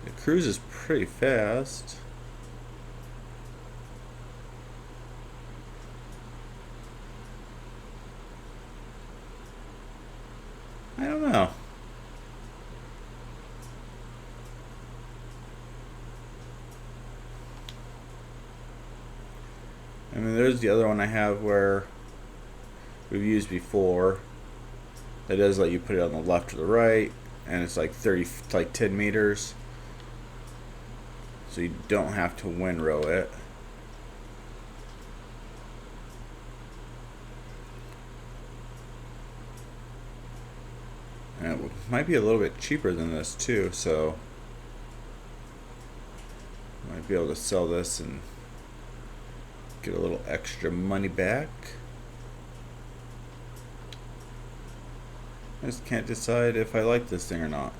It cruises pretty fast. I don't know. I mean, there's the other one I have where we've used before. That does let you put it on the left or the right, and it's like 10 meters. So you don't have to windrow it. And it might be a little bit cheaper than this too, so might be able to sell this and get a little extra money back. I just can't decide if I like this thing or not.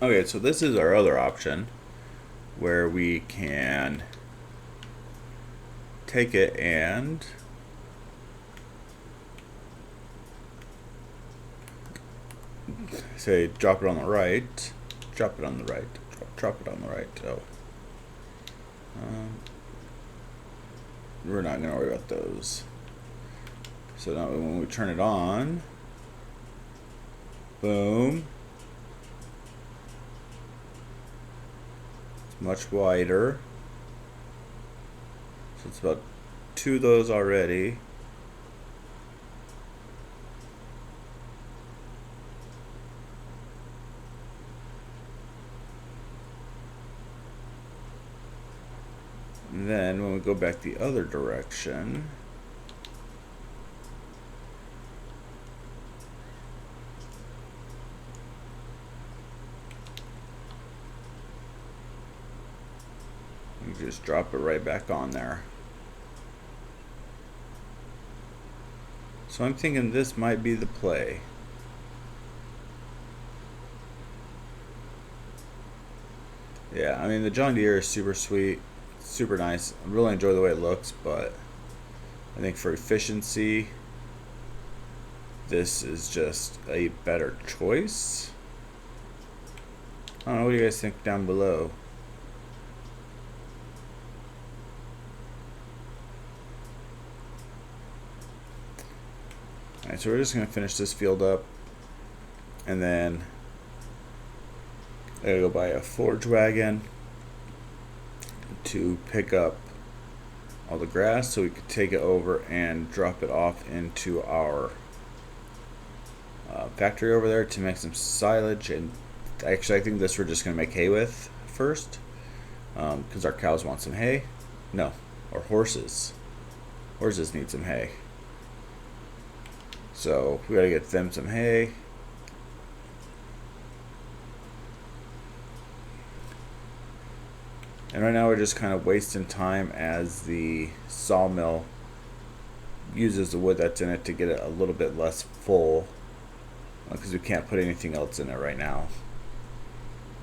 Okay, so this is our other option where we can take it and say drop it on the right, drop it on the right, drop it on the right. Oh, we're not gonna worry about those. So now when we turn it on, boom, it's much wider. So it's about 2 of those already. And then when we go back the other direction, you just drop it right back on there. So I'm thinking this might be the play. Yeah, I mean the John Deere is super sweet, super nice. I really enjoy the way it looks, but I think for efficiency, this is just a better choice. I don't know, what do you guys think down below? Alright, so we're just going to finish this field up, and then I gotta go buy a forage wagon to pick up all the grass so we could take it over and drop it off into our factory over there to make some silage. And actually I think this we're just gonna make hay with first, because our cows want some hay. No, our horses need some hay, so we gotta get them some hay. And right now we're just kind of wasting time as the sawmill uses the wood that's in it to get it a little bit less full, because we can't put anything else in it right now.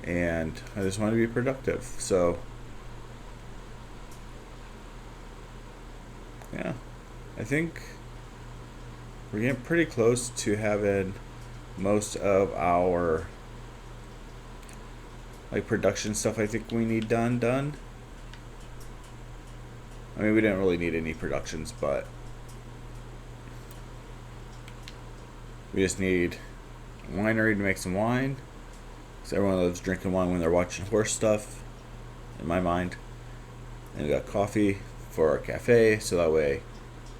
And I just want to be productive. So yeah, I think we're getting pretty close to having most of our production stuff I think we need done. I mean, we didn't really need any productions, but we just need a winery to make some wine, because everyone loves drinking wine when they're watching horse stuff, in my mind. And we got coffee for our cafe, so that way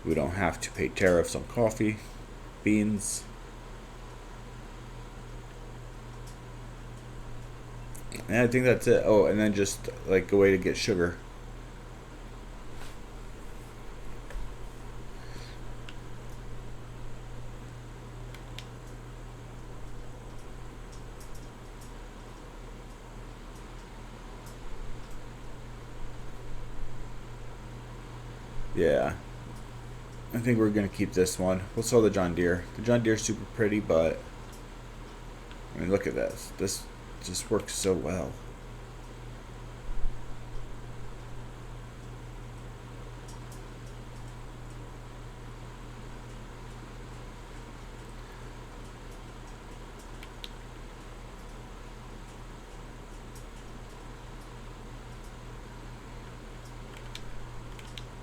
we don't have to pay tariffs on coffee, beans. And I think that's it. Oh, and then just like a way to get sugar. Yeah. I think we're going to keep this one. We'll sell the John Deere. The John Deere's super pretty, but I mean, look at this. This just works so well.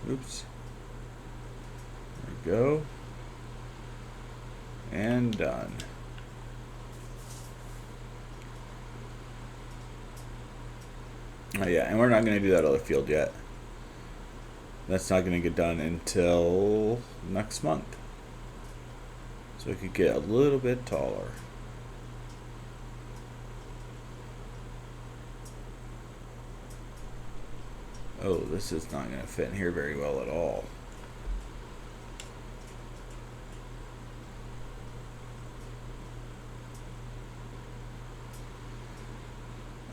Oops. There we go. And done. Oh yeah, and we're not going to do that other field yet. That's not going to get done until next month. So it could get a little bit taller. Oh, this is not going to fit in here very well at all.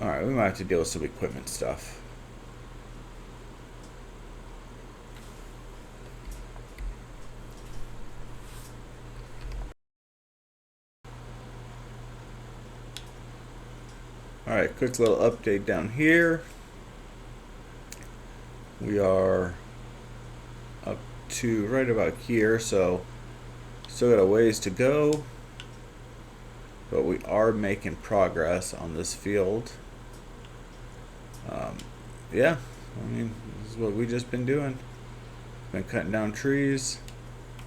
Alright, we might have to deal with some equipment stuff. Alright, quick little update down here. We are up to right about here, so still got a ways to go, but we are making progress on this field. Yeah, I mean, this is what we just been doing. Been cutting down trees,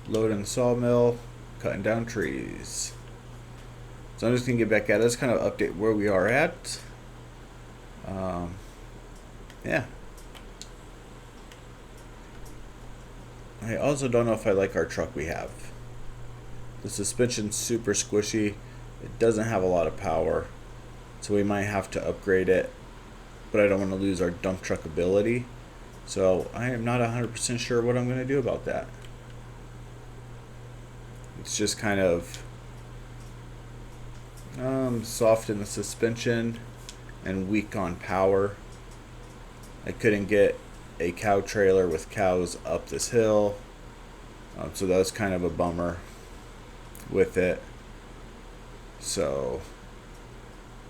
loading the sawmill, cutting down trees. So I'm just gonna get back at it. Let's kind of update where we are at. Yeah. I also don't know if I like our truck we have. The suspension's super squishy. It doesn't have a lot of power, so we might have to upgrade it. But I don't want to lose our dump truck ability. So I am not 100% sure what I'm going to do about that. It's just kind of soft in the suspension and weak on power. I couldn't get a cow trailer with cows up this hill, so that was kind of a bummer with it. So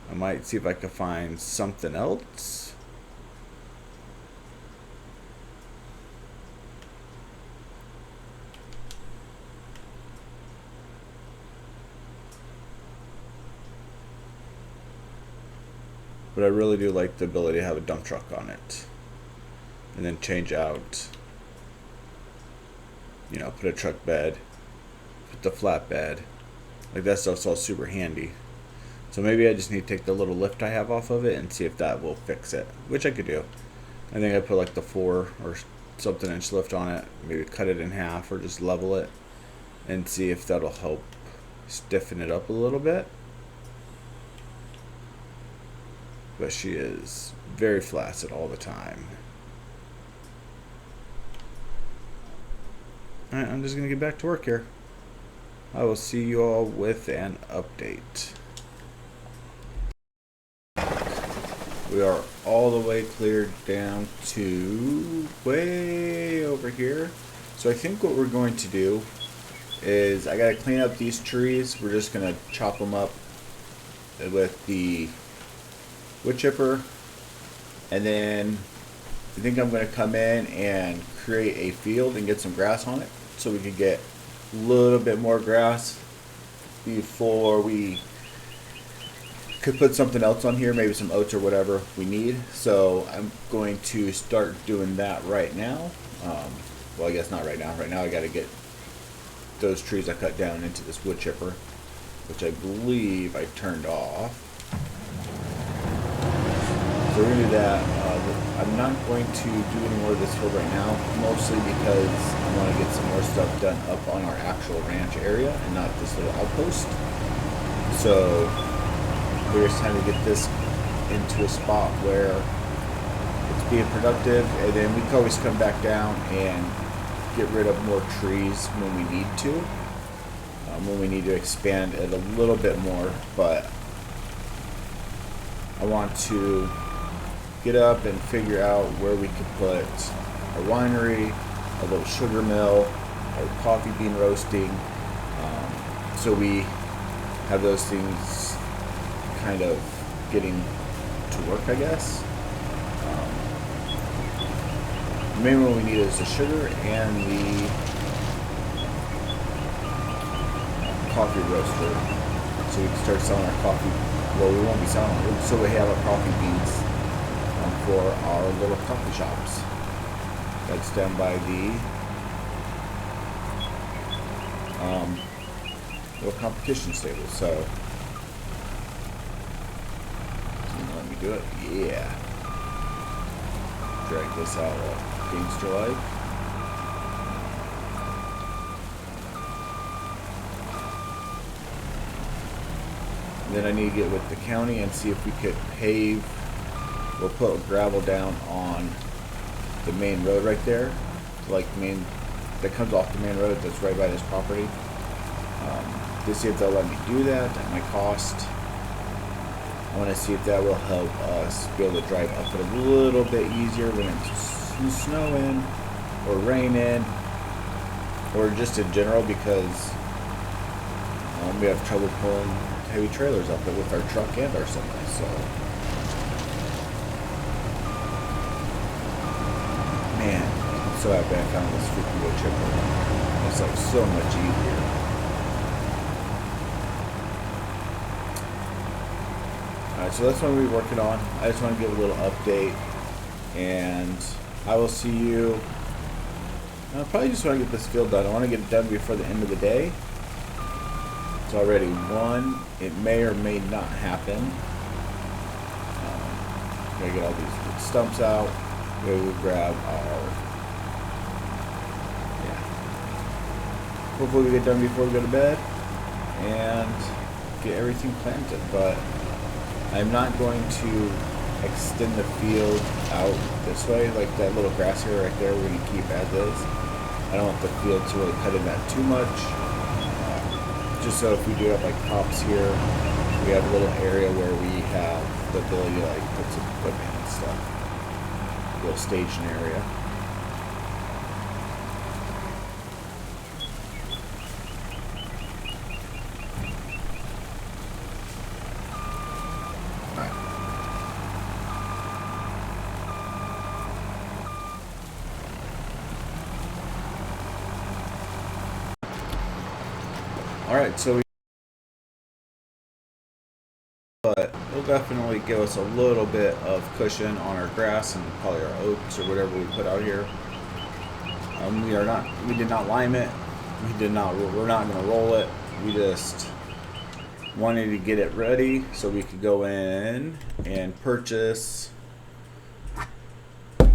I might see if I can find something else. But I really do like the ability to have a dump truck on it. And then change out, you know, put a truck bed, put the flatbed. Like that stuff's all super handy. So maybe I just need to take the little lift I have off of it and see if that will fix it, which I could do. I think I put like the 4 or something inch lift on it, maybe cut it in half or just level it and see if that'll help stiffen it up a little bit. But she is very flaccid all the time. Alright, I'm just going to get back to work here. I will see you all with an update. We are all the way cleared down to way over here. So I think what we're going to do is I got to clean up these trees. We're just going to chop them up with the wood chipper. And then I think I'm going to come in and create a field and get some grass on it so we can get a little bit more grass before we could put something else on here, maybe some oats or whatever we need. So I'm going to start doing that right now. Well, I guess not right now. Right now I got to get those trees I cut down into this wood chipper, which I believe I turned off. So we're going to do that. I'm not going to do any more of this field right now, mostly because I want to get some more stuff done up on our actual ranch area and not this little outpost. So we're just trying to get this into a spot where it's being productive, and then we can always come back down and get rid of more trees when we need to, when we need to expand it a little bit more. But I want to get up and figure out where we could put our winery, a little sugar mill, our coffee bean roasting, so we have those things kind of getting to work, I guess. The main one we need is the sugar and the coffee roaster, so we can start selling our coffee. Well, we won't be selling it, so we have our coffee beans for our little coffee shops. That's down by the little competition stable. So let me do it. Yeah. Drag this out of gangster like. Then I need to get with the county and see if we could pave. We'll put gravel down on the main road right there, like main that comes off the main road that's right by this property. To see if they'll let me do that at my cost. I want to see if that will help us be able to drive up it a little bit easier when it's snowing or raining, or just in general, because we have trouble pulling heavy trailers up it with our truck and our semi. So man, I'm so happy I found this freaking wood chipper. It's like so much easier. Alright, so that's what we're working on. I just want to give a little update, and I will see you. I probably just want to get this field done. I want to get it done before the end of the day. It's already 1. It may or may not happen. Gotta get all these stumps out. We'll grab our, hopefully we get done before we go to bed and get everything planted. But I'm not going to extend the field out this way, like that little grass area right there we're going to keep as is. I don't want the field to really cut in that too much, just so if we do have like crops here, we have a little area where we have the ability to like put some equipment and stuff, a little staging area. Alright, so but it'll definitely give us a little bit of cushion on our grass and probably our oats or whatever we put out here. We did not lime it. We're not going to roll it. We just wanted to get it ready so we could go in and purchase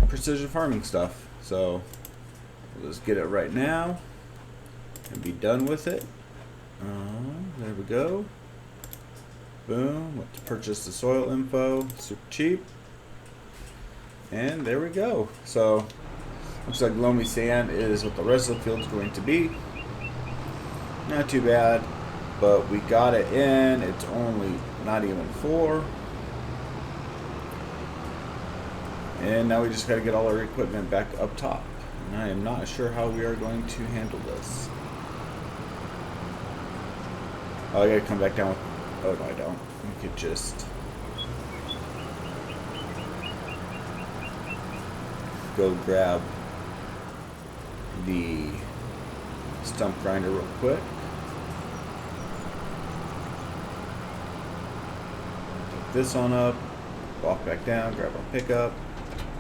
precision farming stuff. So we'll just get it right now and be done with it. There we go. Boom. Let's purchase the soil info. Super cheap. And there we go. So looks like loamy sand is what the rest of the field is going to be. Not too bad, but we got it in. It's only not even 4. And now we just got to get all our equipment back up top. And I am not sure how we are going to handle this. Oh, I gotta come back down with... Oh, no, I don't. We could just... go grab the stump grinder real quick. Take this on up. Walk back down, grab our pickup.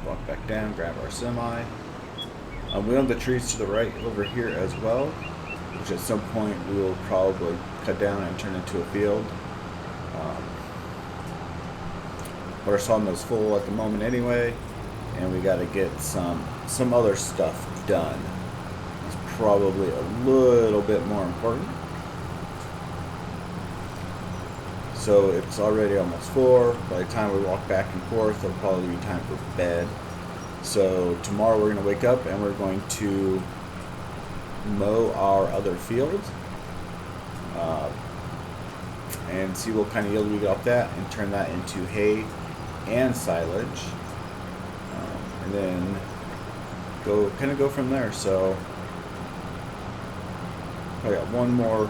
Walk back down, grab our semi. We own the trees to the right over here as well, which at some point we will probably cut down and turn into a field. But our sawmill's full at the moment anyway, and we got to get some other stuff done. It's probably a little bit more important. So it's already almost 4. By the time we walk back and forth, it'll probably be time for bed. So tomorrow we're going to wake up and we're going to mow our other field and see what kind of yield we get off that and turn that into hay and silage, and then go from there. So I got one more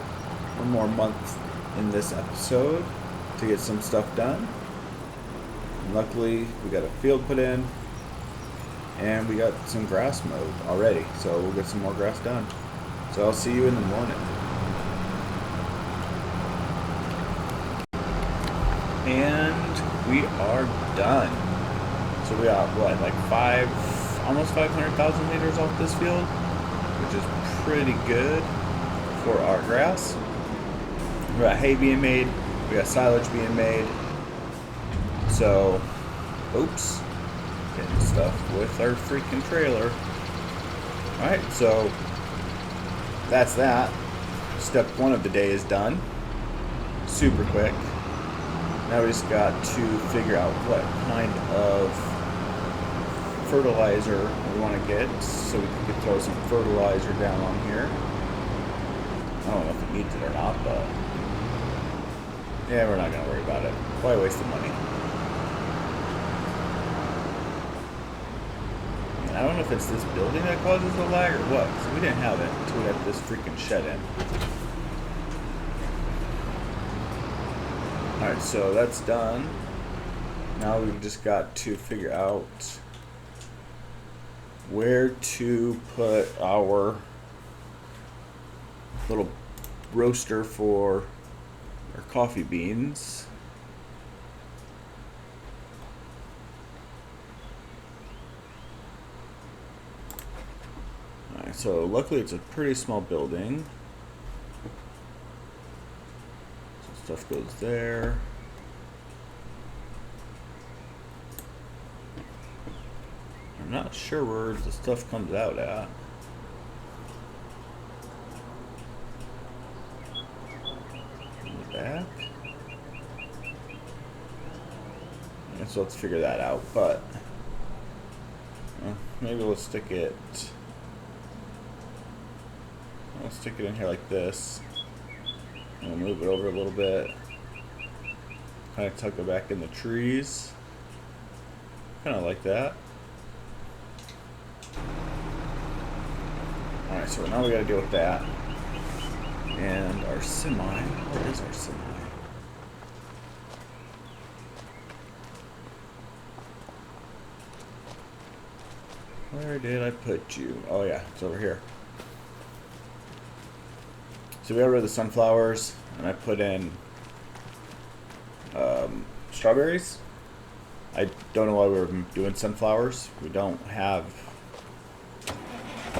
month in this episode to get some stuff done. And luckily we got a field put in and we got some grass mowed already, so we'll get some more grass done. So I'll see you in the morning. And we are done. So we got what, like almost 500,000 liters off this field, which is pretty good for our grass. We got hay being made, we got silage being made. So, oops, getting stuff with our freaking trailer. Alright, so that's that. Step 1 of the day is done. Super quick. Now we just got to figure out what kind of fertilizer we want to get, so we can throw some fertilizer down on here. I don't know if it needs it or not, but yeah, we're not going to worry about it. Why waste the money? And I don't know if it's this building that causes the lag or what, because we didn't have it until we got this freaking shed in. Alright, so that's done. Now we've just got to figure out where to put our little roaster for our coffee beans. Alright, so luckily it's a pretty small building. So stuff goes there. I'm not sure where the stuff comes out at. In the back? Yeah, so let's figure that out, but maybe we'll stick it in here like this. And we'll move it over a little bit. Kind of tuck it back in the trees. Kind of like that. Alright, so now we gotta deal with that. And our semi. Where is our semi? Where did I put you? Oh yeah, it's over here. So we got rid of the sunflowers, and I put in strawberries. I don't know why we were doing sunflowers. We don't have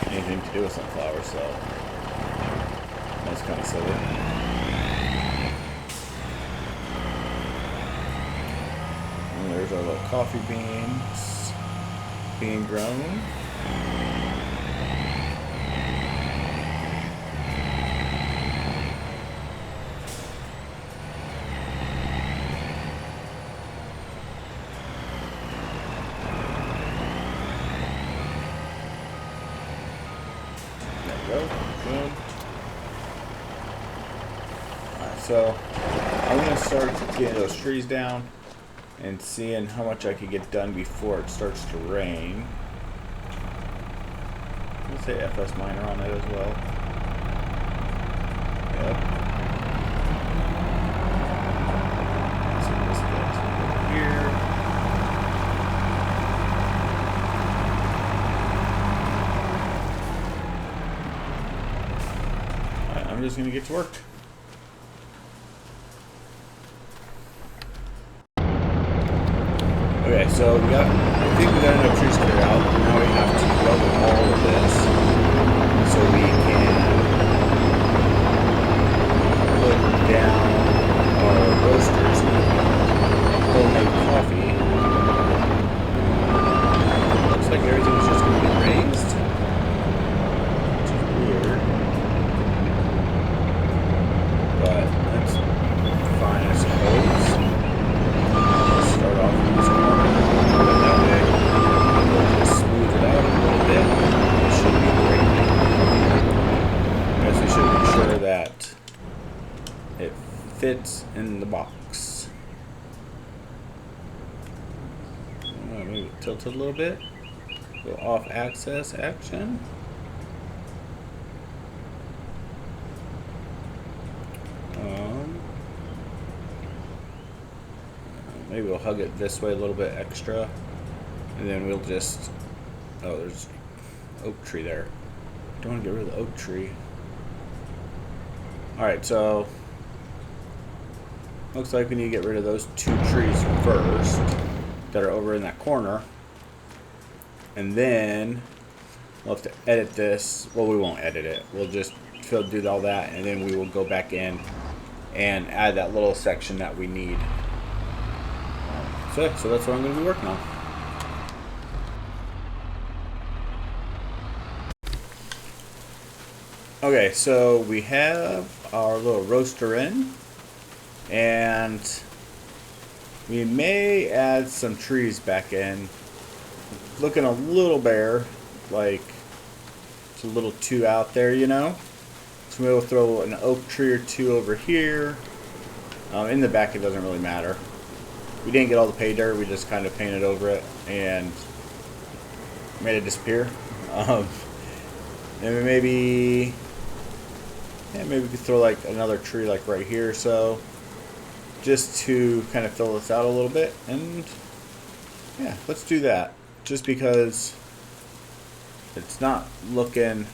anything to do with sunflowers, so that's kind of silly. And there's our little coffee beans being grown. Good. Alright, so I'm going to start getting those trees down and seeing how much I can get done before it starts to rain. Let's say FS minor on it as well. Yep. So this gets over here. I'm just gonna get to work. Okay, so I think we got enough trees cleared out. Now we have to rubber all of this so we can put down our roasters, homemade coffee. like everything's just going to be raised. Which is weird. But that's fine, I suppose. Let's start off with this corner. That way, we'll just smooth it out a little bit. It should be great. Yes, we should make sure that it fits in the box. Maybe tilt it a little bit. Go off axis action. Maybe we'll hug it this way a little bit extra, and then we'll just. Oh, there's oak tree there. Don't want to get rid of the oak tree. All right, so looks like we need to get rid of those 2 trees first that are over in that corner, and then we'll have to edit this. Well, we won't edit it. We'll just do all that, and then we will go back in and add that little section that we need. So that's what I'm going to be working on. Okay, so we have our little roaster in, and we may add some trees back in. Looking a little bare, like it's a little too out there, you know. So we'll throw an oak tree or 2 over here. In the back, it doesn't really matter. We didn't get all the pay dirt. We just kind of painted over it and made it disappear. And maybe we could throw like another tree like right here or so, just to kind of fill this out a little bit. And yeah, let's do that. Just because it's not looking,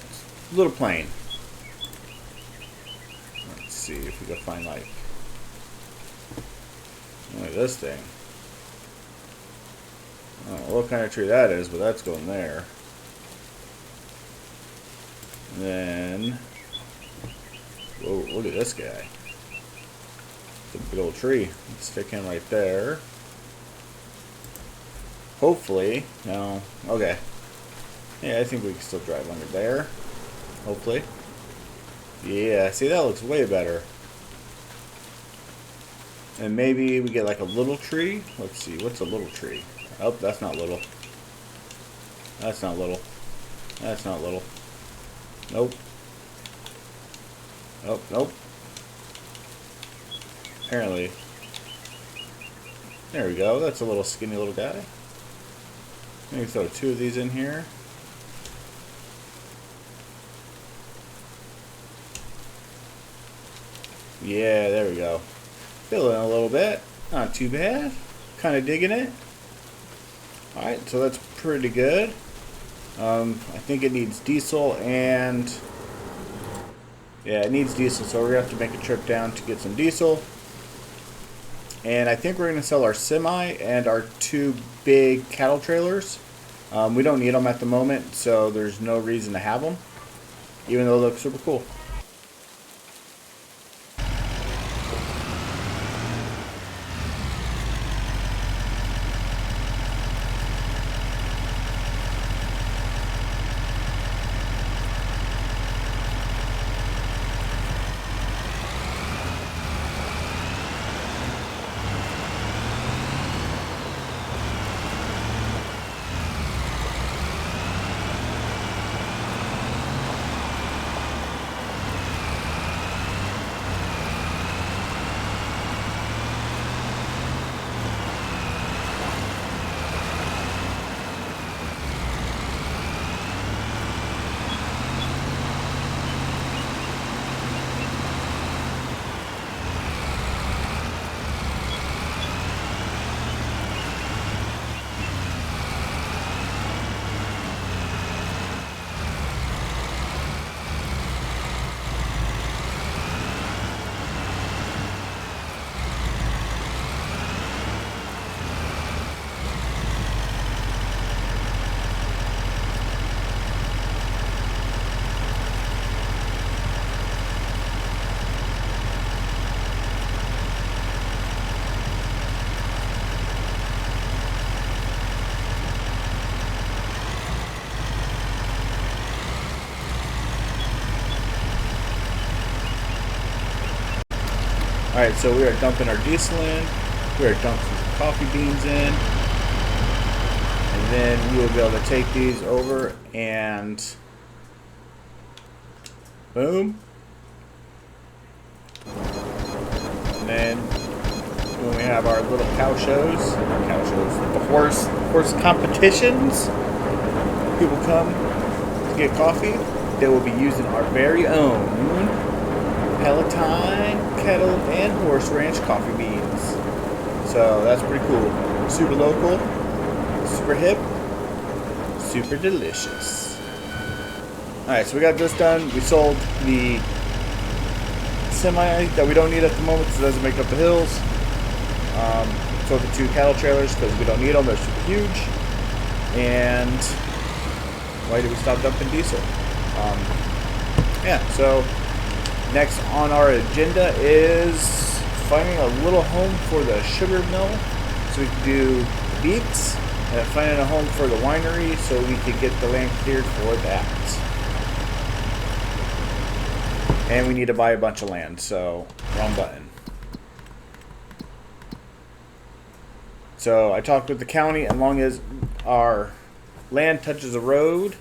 it's a little plain. Let's see if we can find like. Look at this thing. I don't know what kind of tree that is, but that's going there. And then, whoa, look at this guy. It's a big old tree. Let's stick him right there. Hopefully, no, okay. Yeah, I think we can still drive under there. Hopefully. Yeah, see, that looks way better. And maybe we get like a little tree. Let's see, what's a little tree? Oh, that's not little. That's not little. That's not little. Nope. Oh, nope. Apparently. There we go. That's a little skinny little guy. Maybe throw 2 of these in here. Yeah, there we go. Filling a little bit. Not too bad. Kind of digging it. Alright, so that's pretty good. I think it needs diesel and... Yeah, it needs diesel, so we're going to have to make a trip down to get some diesel. And I think we're going to sell our semi and our 2 big cattle trailers. We don't need them at the moment, so there's no reason to have them, even though they look super cool. Alright, so we are dumping our diesel in. We are dumping some coffee beans in. And then we will be able to take these over and boom. And then when we have our little the horse competitions, people come to get coffee. They will be using our very own Palatinate, kettle, and horse ranch coffee beans. So that's pretty cool. Super local, super hip, super delicious. Alright, so we got this done. We sold the semi that we don't need at the moment because it doesn't make up the hills. Sold the 2 cattle trailers because we don't need them. They're super huge. And why did we stop dumping diesel? Yeah, so next on our agenda is finding a little home for the sugar mill so we can do beets, and finding a home for the winery so we can get the land cleared for that. And we need to buy a bunch of land, so wrong button. So I talked with the county, as long as our land touches a road,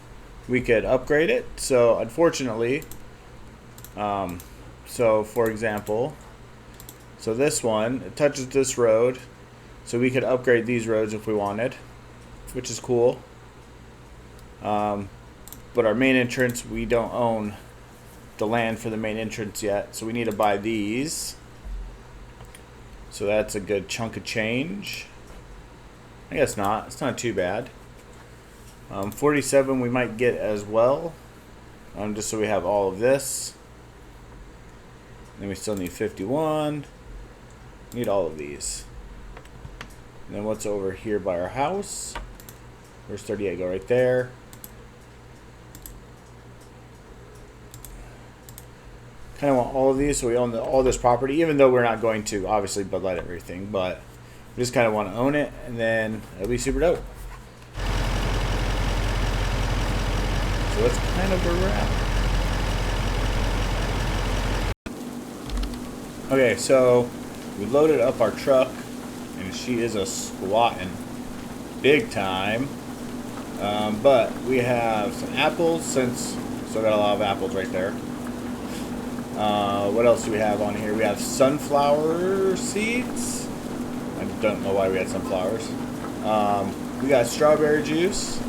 we could upgrade it. So unfortunately, so for example, so this one, it touches this road, so we could upgrade these roads if we wanted, which is cool. But our main entrance, we don't own the land for the main entrance yet, so we need to buy these. So that's a good chunk of change. I guess not. It's not too bad. 47 we might get as well, just so we have all of this. Then we still need 51. Need all of these. And then what's over here by our house? Where's 38 go? Right there. Kind of want all of these so we own all this property, even though we're not going to obviously Bud Light everything, but we just kind of want to own it, and then it'll be super dope. So that's kind of where we're at. Okay, so we loaded up our truck, and she is a squatting big time. But we have some apples, since still got a lot of apples right there. What else do we have on here? We have sunflower seeds. I don't know why we had sunflowers. We got strawberry juice,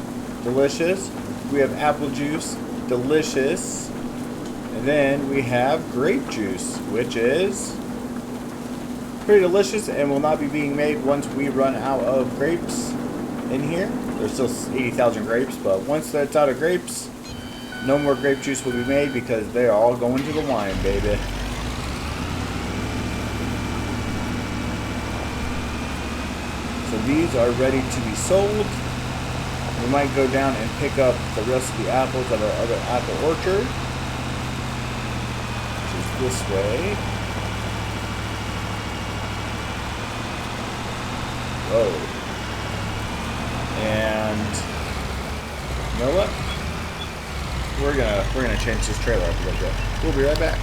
delicious. We have apple juice, delicious. And then we have grape juice, which is pretty delicious and will not be being made once we run out of grapes in here. There's still 80,000 grapes, but once that's out of grapes, no more grape juice will be made because they are all going to the wine, baby. So these are ready to be sold. We might go down and pick up the rest of the apples at our other apple orchard, which is this way. Whoa. And you know what? We're gonna change this trailer up a little bit. We'll be right back.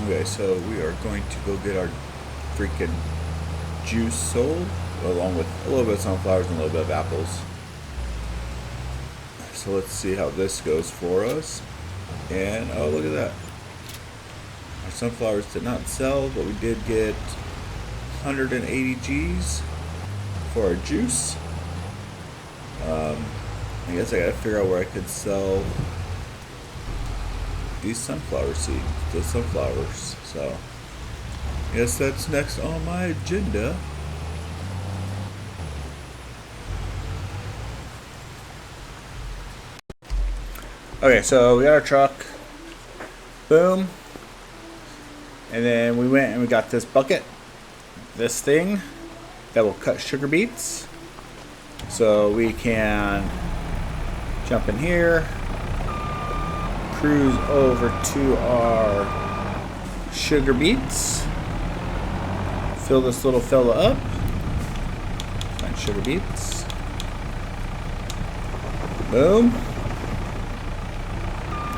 Okay, so we are going to go get our freaking juice sold, along with a little bit of sunflowers and a little bit of apples. So let's see how this goes for us. And oh, look at that. Our sunflowers did not sell, but we did get 180 G's for our juice. I guess I gotta figure out where I could sell these sunflower seeds, the sunflowers. So I guess that's next on my agenda. Okay, so we got our truck. Boom. And then we went and we got this bucket, this thing that will cut sugar beets. So we can jump in here, cruise over to our sugar beets, fill this little fella up, find sugar beets, boom.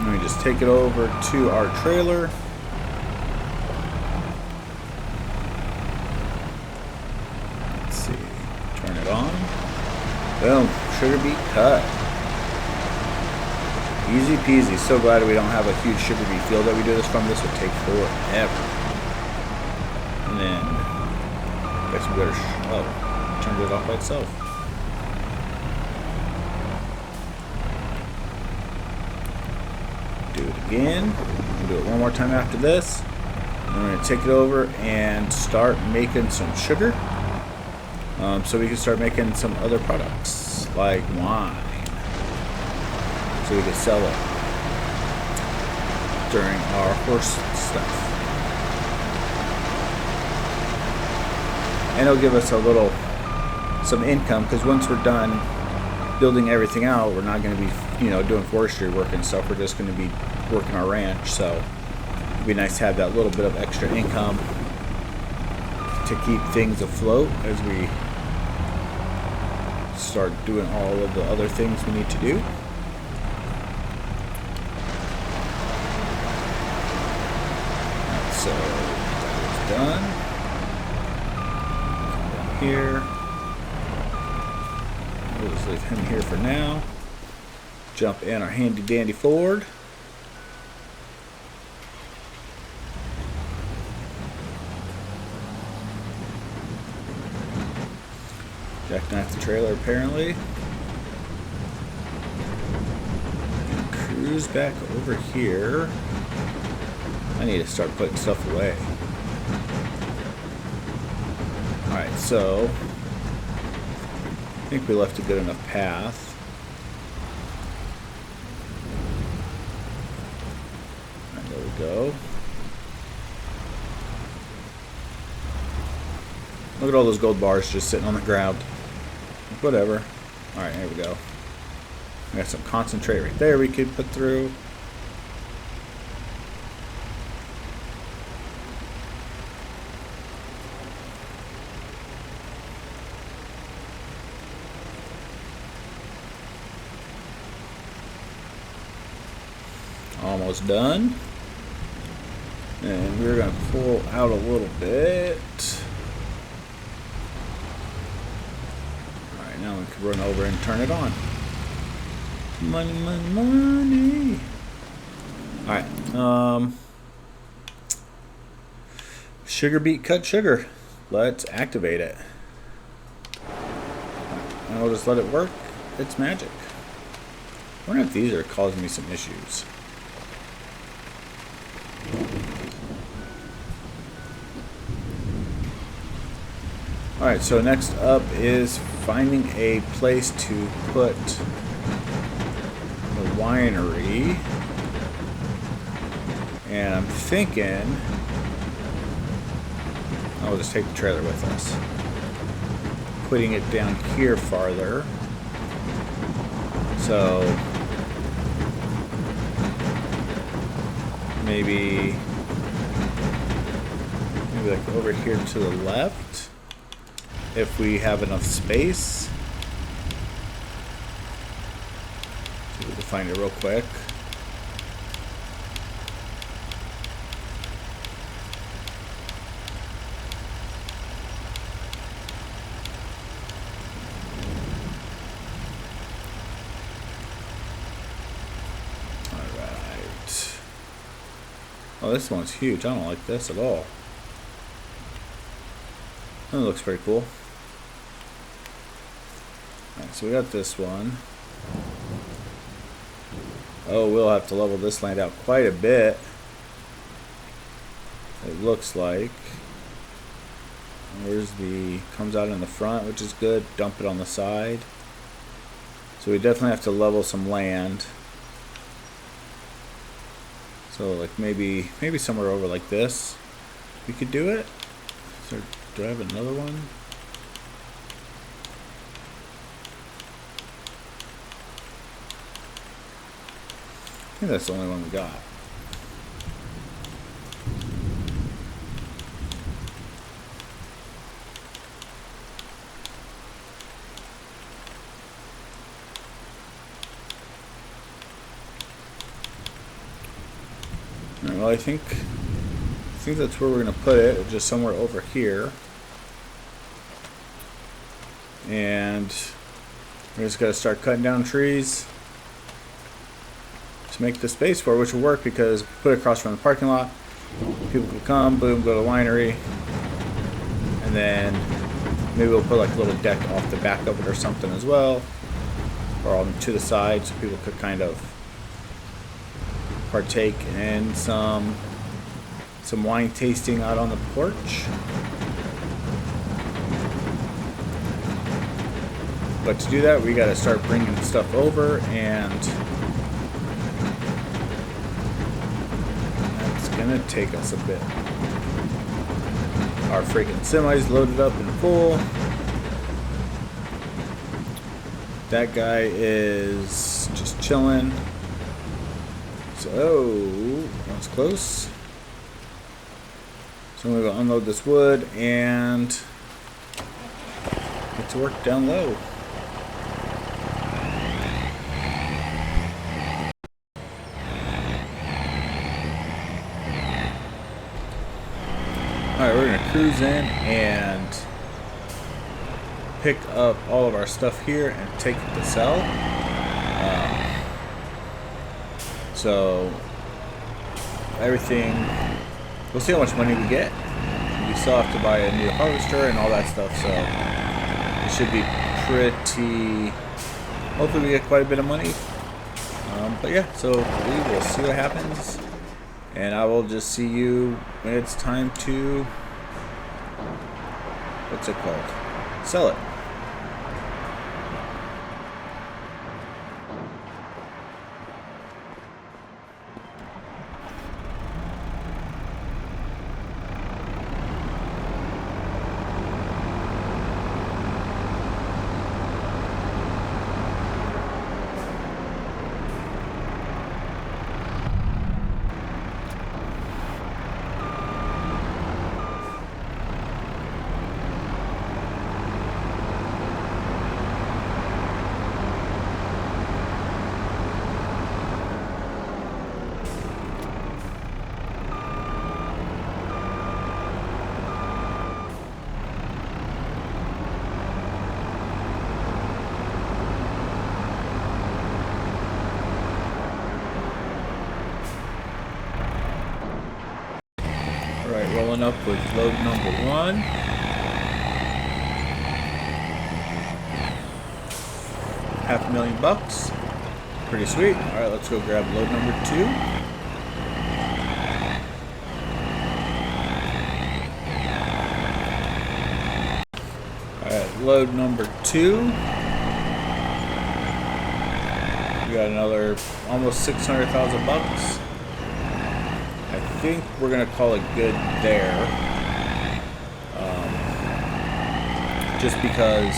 Let me just take it over to our trailer. Let's see. Turn it on. Boom. Sugar beet cut. Easy peasy. So glad we don't have a huge sugar beet field that we do this from. This would take forever. And then, I guess we better. Oh, turned it off by itself. Do it again. We'll do it one more time after this. And we're going to take it over and start making some sugar. So we can start making some other products like wine. So we can sell it during our horse stuff. And it'll give us some income, because once we're done building everything out, we're not going to be, doing forestry work and stuff. We're just going to be working our ranch. So it'd be nice to have that little bit of extra income to keep things afloat as we start doing all of the other things we need to do. So that is done. Down here. We'll just leave him here for now. Jump in our handy dandy Ford. Jackknife the trailer apparently. And cruise back over here. I need to start putting stuff away. Alright, so I think we left a good enough path. And there we go. Look at all those gold bars just sitting on the ground. Whatever. Alright, here we go. We got some concentrate right there we could put through. Almost done. And we're going to pull out a little bit. Alright, now we can run over and turn it on. Money, money, money. Alright, sugar beet cut sugar. Let's activate it. And we'll just let it work. It's magic. I wonder if these are causing me some issues. Alright, so next up is finding a place to put the winery. And I'm thinking I'll just take the trailer with us. Putting it down here farther. So maybe like over here to the left, if we have enough space. See if we can find it real quick. Alright. Oh, this one's huge. I don't like this at all. That looks pretty cool. Alright, so we got this one. Oh, we'll have to level this land out quite a bit. It looks like. Where's the... comes out in the front, which is good. Dump it on the side. So we definitely have to level some land. So like maybe somewhere over like this. We could do it. So do I have another one? I think that's the only one we got. well, I think that's where we're gonna put it, just somewhere over here. And we're just gotta start cutting down trees to make the space for it, which will work because put it across from the parking lot. People can come, boom, go to Winery, and then maybe we'll put like a little deck off the back of it or something as well, or on to the side, so people could kind of partake in some wine tasting out on the porch. But to do that, we got to start bringing stuff over, and that's gonna take us a bit. Our freaking semi's loaded up and full. That guy is just chilling. So that's close. So I'm gonna go unload this wood and get to work down low. Alright, we're gonna cruise in and pick up all of our stuff here and take it to sell. So everything, we'll see how much money we get. We still have to buy a new harvester and all that stuff, so it should be pretty, hopefully we get quite a bit of money. But yeah, so we will see what happens, and I will just see you when it's time to, what's it called? Sell it. Alright, rolling up with load number 1. $500,000. Pretty sweet. Alright, let's go grab load number 2. Alright, load number 2. We got another almost $600,000. I think we're gonna call it good there, just because,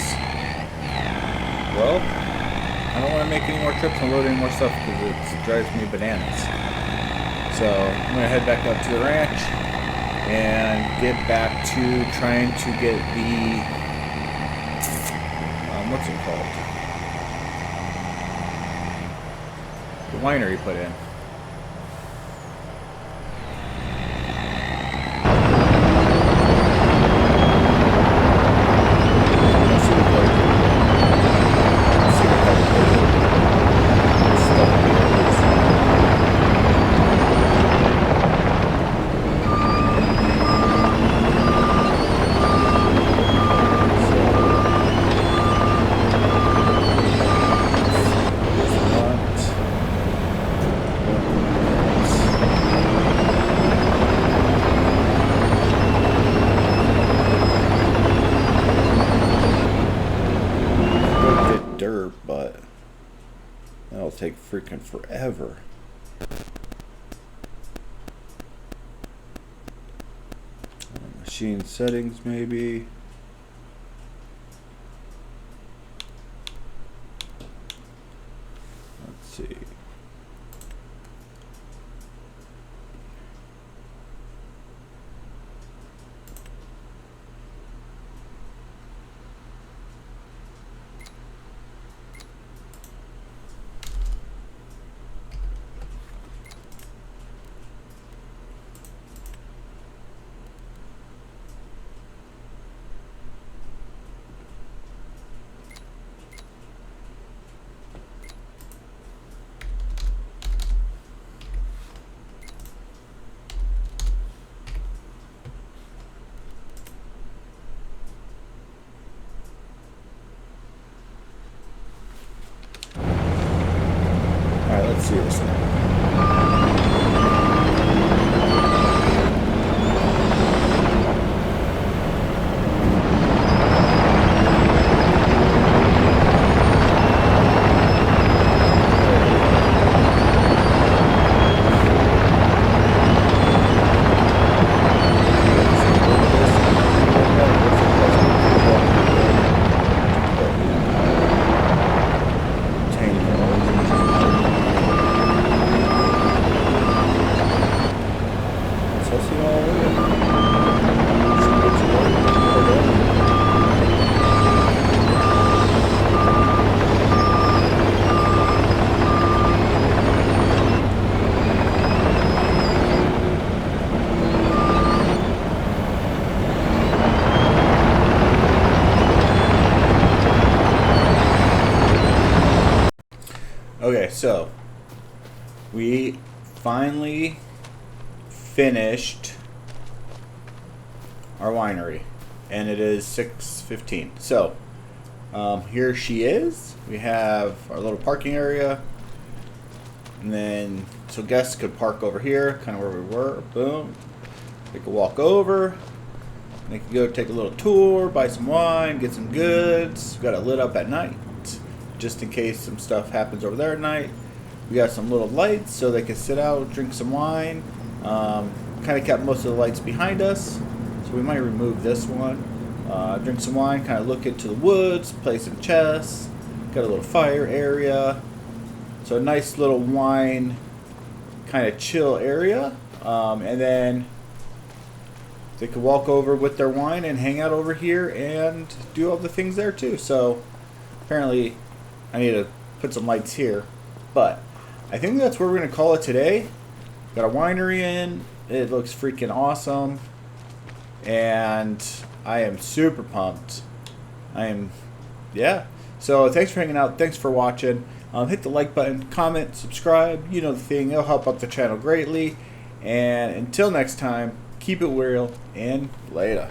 well, I don't want to make any more trips and load any more stuff because it drives me bananas. So I'm gonna head back up to the ranch and get back to trying to get the what's it called? The winery put in. But that'll take freaking forever. Machine settings, maybe. Let's see. Seriously. Okay, so we finally finished our winery, and it is 6:15. So here she is. We have our little parking area, and then so guests could park over here, kind of where we were. Boom. They could walk over. They could go take a little tour, buy some wine, get some goods. We got it lit up at night, just in case some stuff happens over there at night. We got some little lights so they can sit out, drink some wine. Kind of kept most of the lights behind us, so we might remove this one. Drink some wine, kind of look into the woods, play some chess. Got a little fire area. So a nice little wine kind of chill area. And then they could walk over with their wine and hang out over here and do all the things there too. So apparently I need to put some lights here, but I think that's where we're going to call it today. Got a winery in. It looks freaking awesome, and I am super pumped. Yeah. So thanks for hanging out. Thanks for watching. Hit the like button, comment, subscribe. You know the thing. It'll help out the channel greatly. And until next time, keep it real and later.